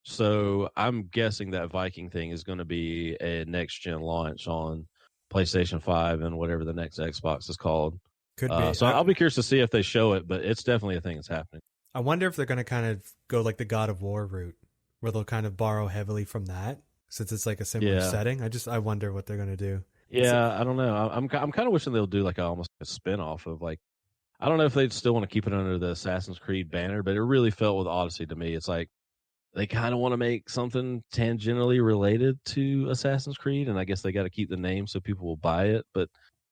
So I'm guessing that Viking thing is going to be a next gen launch on PlayStation 5 and whatever the next Xbox is called. Could be. So I'll be curious to see if they show it, but it's definitely a thing that's happening. I wonder if they're going to kind of go like the God of War route, where they'll kind of borrow heavily from that, since it's like a similar setting. I wonder what they're going to do. Yeah, I don't know. I'm kind of wishing they'll do like almost a spin-off of like, I don't know if they still want to keep it under the Assassin's Creed banner, but it really felt with Odyssey to me. It's like they kind of want to make something tangentially related to Assassin's Creed, and I guess they got to keep the name so people will buy it. But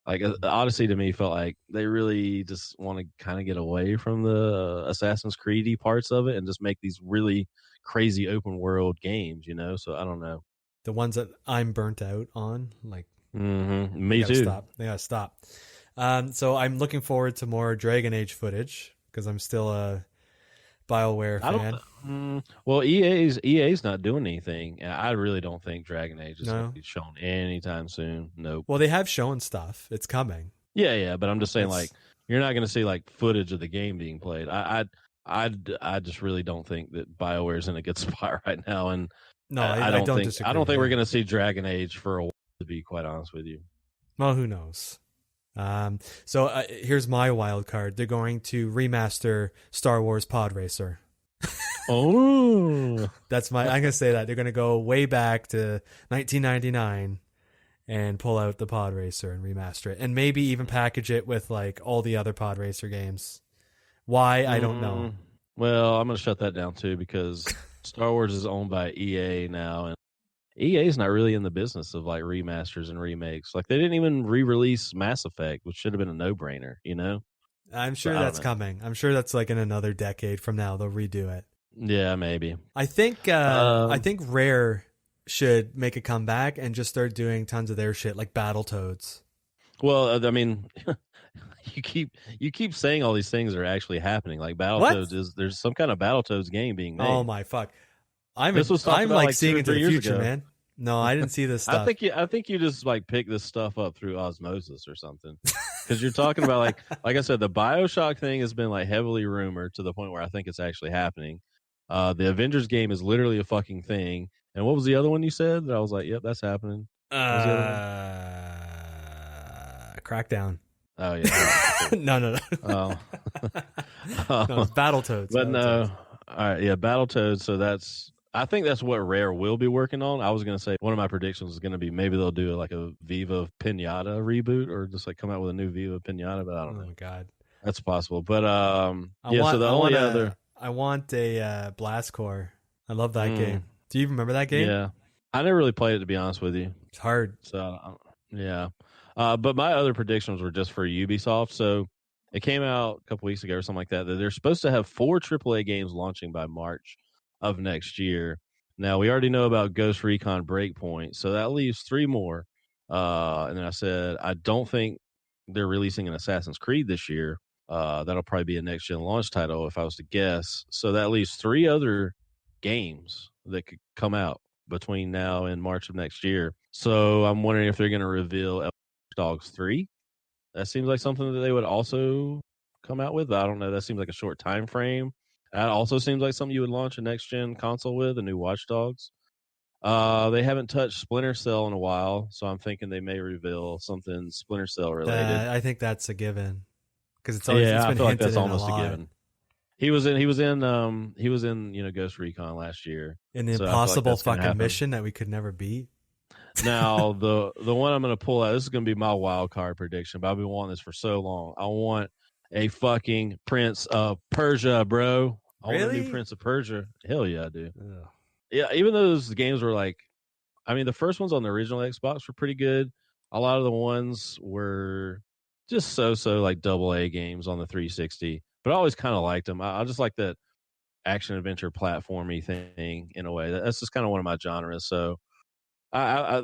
Like Odyssey to me felt like they really just want to kind of get away from the Assassin's Creed-y parts of it and just make these really crazy open world games, So I don't know. The ones that I'm burnt out on, like Me they gotta too. stop. They gotta stop. So I'm looking forward to more Dragon Age footage because I'm still a BioWare fan. Well, EA's not doing anything, and I really don't think Dragon Age is going No. to be shown anytime soon. Nope. Well, they have shown stuff. It's coming. Yeah, but I'm just saying, That's- like, you're not going to see like footage of the game being played. I just really don't think that BioWare's in a good spot right now, and No, I don't think disagree. I don't think we're yeah. going to see Dragon Age for a while, to be quite honest with you. Well, who knows? So here's my wild card. They're going to remaster Star Wars Pod Racer. Oh, I'm gonna say that they're gonna go way back to 1999 and pull out the Pod Racer and remaster it, and maybe even package it with like all the other Pod Racer games. Why I don't know. Well, I'm going to shut that down too because Star Wars is owned by EA now, and EA is not really in the business of like remasters and remakes. Like they didn't even re-release Mass Effect, which should have been a no-brainer. I'm sure I don't that's know. coming. I'm sure that's like in another decade from now they'll redo it. Yeah, maybe. I think Rare should make a comeback and just start doing tons of their shit like Battletoads. Well, I mean, you keep saying all these things are actually happening. Like Battletoads there's some kind of Battletoads game being made. Oh my fuck! I'm This was talked about, like like, seeing 2 or into 3 the years future, ago. man. No, I didn't see this stuff. I think you just like pick this stuff up through osmosis or something. Because you're talking about like I said, the BioShock thing has been like heavily rumored to the point where I think it's actually happening. The Avengers game is literally a fucking thing. And what was the other one you said that I was like, yep, that's happening? What was the other Crackdown. Oh yeah. No. Oh. No, it's Battletoads. But Battletoads. no, all right, yeah, Battletoads. So I think that's what Rare will be working on. I was gonna say one of my predictions is gonna be maybe they'll do like a Viva Pinata reboot or just like come out with a new Viva Pinata, but I Oh don't know. my god. That's possible. But I want a Blast Core. I love that game. Do you remember that game? Yeah, I never really played it to be honest with you. It's hard. So yeah, but my other predictions were just for Ubisoft. So it came out a couple weeks ago or something like that they're supposed to have 4 AAA games launching by March of next year. Now we already know about Ghost Recon Breakpoint, so that leaves 3 more. And then I said I don't think they're releasing an Assassin's Creed this year. That'll probably be a next gen launch title if I was to guess. So that leaves 3 other games that could come out between now and March of next year. So I'm wondering if they're going to reveal Watch Dogs 3. That seems like something that they would also come out with. But I don't know. That seems like a short time frame. That also seems like something you would launch a next gen console with, a new Watch Dogs. They haven't touched Splinter Cell in a while, so I'm thinking they may reveal something Splinter Cell related. I think that's a given because it's always I it's been feel like hinted that's in almost a lot. given. He was in Ghost Recon last year. In the So I feel like impossible that's gonna fucking happen. mission that we could never beat. Now the one I'm going to pull out. This is going to be my wild card prediction. But I've been wanting this for so long. I want a fucking Prince of Persia, bro. I want a Really? new Prince of Persia. Hell yeah, I do. Ugh. Yeah, even though those games were like, I mean, the first ones on the original Xbox were pretty good. A lot of the ones were just so like AA games on the 360. But I always kind of liked them. I just like that action adventure platformy thing in a way. That's just kind of one of my genres. So I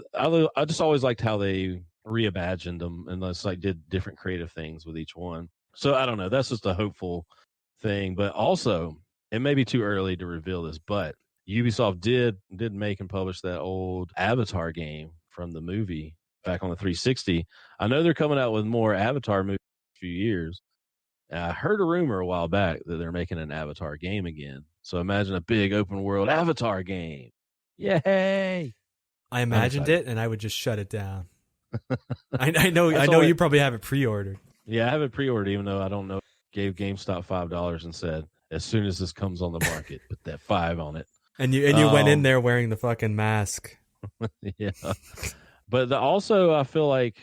just always liked how they reimagined them and just like did different creative things with each one. So I don't know. That's just a hopeful thing. But also, it may be too early to reveal this, but Ubisoft did make and publish that old Avatar game from the movie back on the 360. I know they're coming out with more Avatar movies in a few years. And I heard a rumor a while back that they're making an Avatar game again. So imagine a big open world Avatar game. Yay! I imagined excited. it and I would just shut it down. I know That's you all probably have it pre-ordered. Yeah, I have it pre-ordered, even though I don't know. Gave GameStop $5 and said, as soon as this comes on the market, put that 5 on it. And you went in there wearing the fucking mask. Yeah. But also, I feel like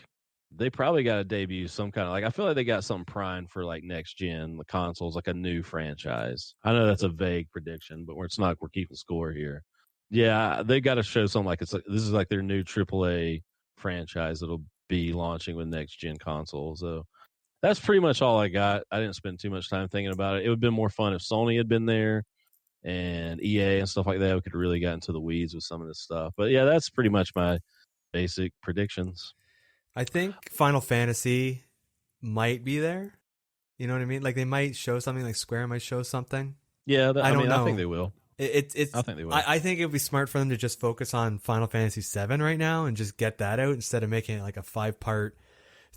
they probably got to debut some kind of, like, I feel like they got something primed for, like, next gen, the consoles, like a new franchise. I know that's a vague prediction, but we're keeping score here. Yeah, they got to show something like this is like their new AAA franchise that'll be launching with next gen consoles. So that's pretty much all I got. I didn't spend too much time thinking about it. It would have been more fun if Sony had been there and EA and stuff like that. We could have really got into the weeds with some of this stuff. But yeah, that's pretty much my basic predictions. I think Final Fantasy might be there. You know what I mean? Like they might show something, like Square might show something. Yeah, I don't know. I think they will. It's. I think they will. I think it would be smart for them to just focus on Final Fantasy VII right now and just get that out instead of making it like a 5-part,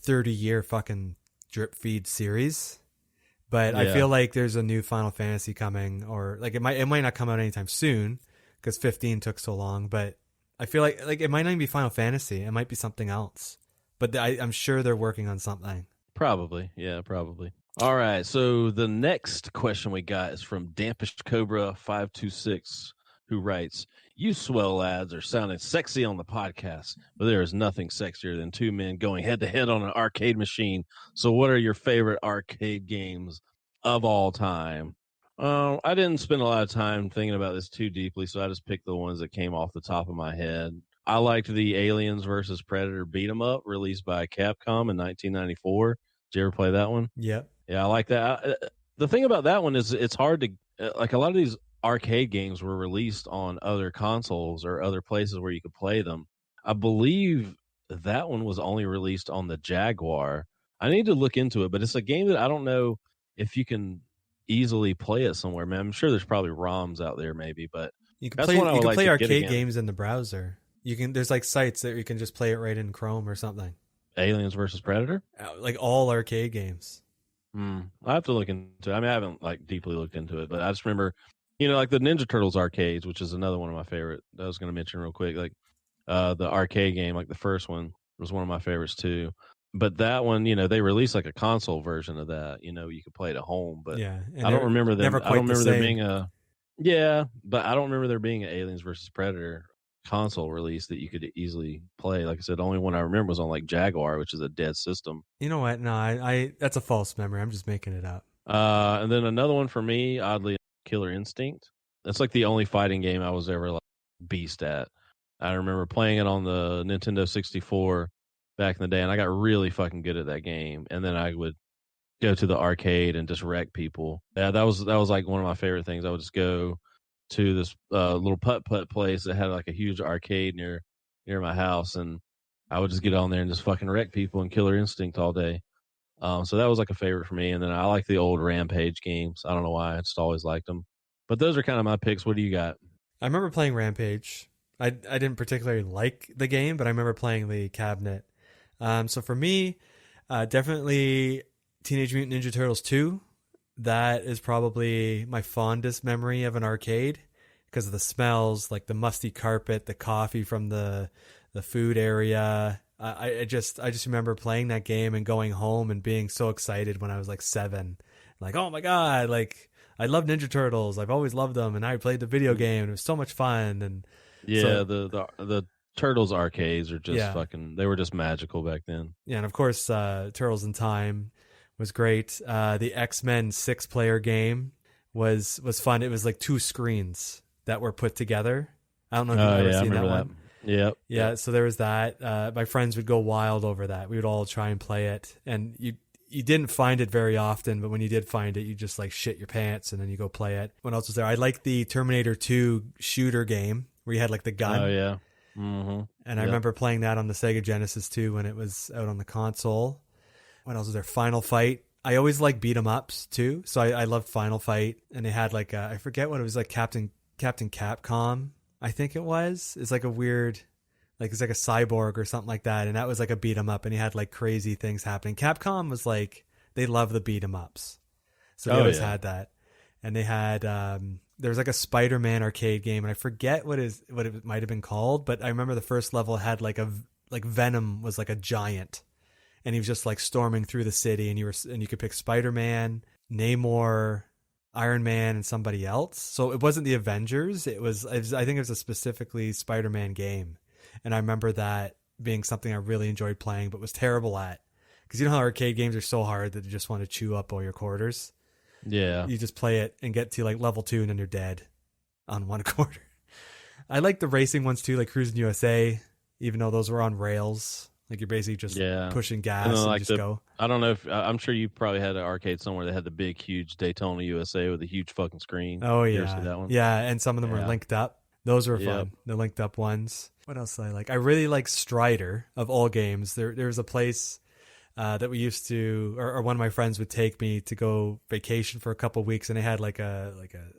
30-year fucking drip feed series. But I feel like there's a new Final Fantasy coming, or like it might not come out anytime soon because 15 took so long. But I feel like it might not even be Final Fantasy. It might be something else. But I'm sure they're working on something. Probably. Yeah, probably. All right. So the next question we got is from Dampish Cobra 526, who writes, "You swell lads are sounding sexy on the podcast, but there is nothing sexier than two men going head to head on an arcade machine. So what are your favorite arcade games of all time?" I didn't spend a lot of time thinking about this too deeply, so I just picked the ones that came off the top of my head. I liked the Aliens versus Predator beat 'em up released by Capcom in 1994. Did you ever play that one? Yep. Yeah, I like that. The thing about that one is it's hard to like a lot of these arcade games were released on other consoles or other places where you could play them. I believe that one was only released on the Jaguar. I need to look into it, but it's a game that I don't know if you can easily play it somewhere, man. I'm sure there's probably ROMs out there maybe, but You can that's play. one I You would can like play to get arcade again. games in the browser. There's like sites that you can just play it right in Chrome or something. Aliens versus Predator? Like all arcade games. I have to look into it. I mean, I haven't like deeply looked into it, but I just remember, like the Ninja Turtles arcades, which is another one of my favorite. I was going to mention real quick, like the arcade game, like the first one was one of my favorites too. But that one, they released like a console version of that. You could play it at home, but Yeah, I don't remember them. Never I quite don't remember the there same. being but I don't remember there being an Aliens versus Predator console release that you could easily play. Like I said, the only one I remember was on like Jaguar, which is a dead system. You know what? No, I that's a false memory. I'm just making it up. And then another one for me, oddly, Killer Instinct. That's like the only fighting game I was ever like beast at. I remember playing it on the Nintendo 64 back in the day, and I got really fucking good at that game. And then I would go to the arcade and just wreck people. Yeah, that was like one of my favorite things. I would just go to this little putt-putt place that had like a huge arcade near my house, and I would just get on there and just fucking wreck people in Killer Instinct all day. So that was like a favorite for me. And then I like the old Rampage games. I don't know why. I just always liked them. But those are kind of my picks. What do you got? I remember playing Rampage. I didn't particularly like the game, but I remember playing the cabinet. So for me, definitely Teenage Mutant Ninja Turtles 2. That is probably my fondest memory of an arcade because of the smells, like the musty carpet, the coffee from the food area. I just remember playing that game and going home and being so excited when I was like 7. Like, oh my God, like I love Ninja Turtles. I've always loved them, and I played the video game and it was so much fun. And yeah, so, the Turtles arcades are just fucking, they were just magical back then. Yeah, and of course Turtles in Time was great. The X-Men 6-player game was fun. It was like 2 screens that were put together. I don't know if you've ever seen that one. Yep. Yeah, so there was that. My friends would go wild over that. We would all try and play it, and you didn't find it very often, but when you did find it, you just like shit your pants, and then you go play it. What else was there? I liked the Terminator 2 shooter game where you had like the gun. Oh yeah. Mm-hmm. And I remember playing that on the Sega Genesis too when it was out on the console. What else was there? Final Fight. I always like beat 'em ups too, so I loved Final Fight. And they had like I forget what it was, like Captain Capcom, I think it was. It's like a weird, like it's like a cyborg or something like that. And that was like a beat 'em up, and he had like crazy things happening. Capcom was like, they love the beat 'em ups, so they always had that. And they had there was like a Spider-Man arcade game, and I forget what it might have been called, but I remember the first level had like Venom was like a giant. And he was just like storming through the city, and you could pick Spider-Man, Namor, Iron Man, and somebody else. So it wasn't the Avengers. It was I think it was a specifically Spider-Man game. And I remember that being something I really enjoyed playing, but was terrible at. Because you know how arcade games are so hard that you just want to chew up all your quarters. Yeah. You just play it and get to like level 2, and then you're dead on 1 quarter. I like the racing ones too, like Cruising USA, even though those were on rails. Like you're basically just Yeah. pushing gas And and, then, like, just go. I don't know if I'm sure you probably had an arcade somewhere that had the big, huge Daytona USA with a huge fucking screen. Oh You ever see yeah, that one? yeah, and some of them were Yeah. linked up. Those were Yep. fun. The linked up ones. What else did I like? I really like Strider of all games. There's a place that we used to, or one of my friends would take me to go vacation for a couple of weeks, and they had like a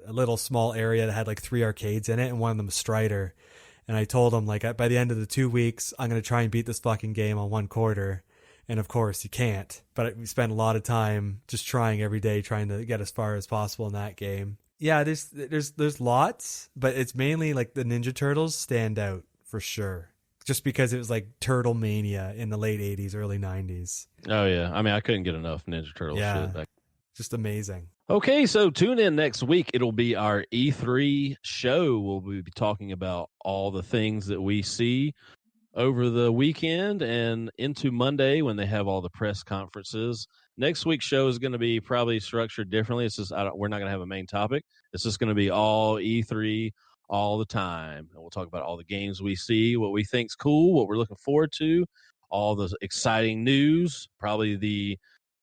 little small area that had like 3 arcades in it, and one of them was Strider. And I told him, like, by the end of the 2 weeks, I'm going to try and beat this fucking game on 1 quarter. And of course, you can't. But we spent a lot of time just trying every day, trying to get as far as possible in that game. Yeah, there's lots, but it's mainly like the Ninja Turtles stand out for sure. Just because it was like Turtle Mania in the late 80s, early 90s. Oh yeah. I mean, I couldn't get enough Ninja Turtle Yeah. shit back. Just amazing. Okay, so tune in next week. It'll be our E3 show. We'll be talking about all the things that we see over the weekend and into Monday when they have all the press conferences. Next week's show is going to be probably structured differently. It's just we're not going to have a main topic. It's just going to be all E3 all the time, and we'll talk about all the games we see, what we think's cool, what we're looking forward to, all the exciting news, probably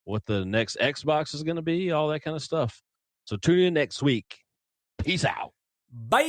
what the next Xbox is going to be, all that kind of stuff. So tune in next week. Peace out. Bye.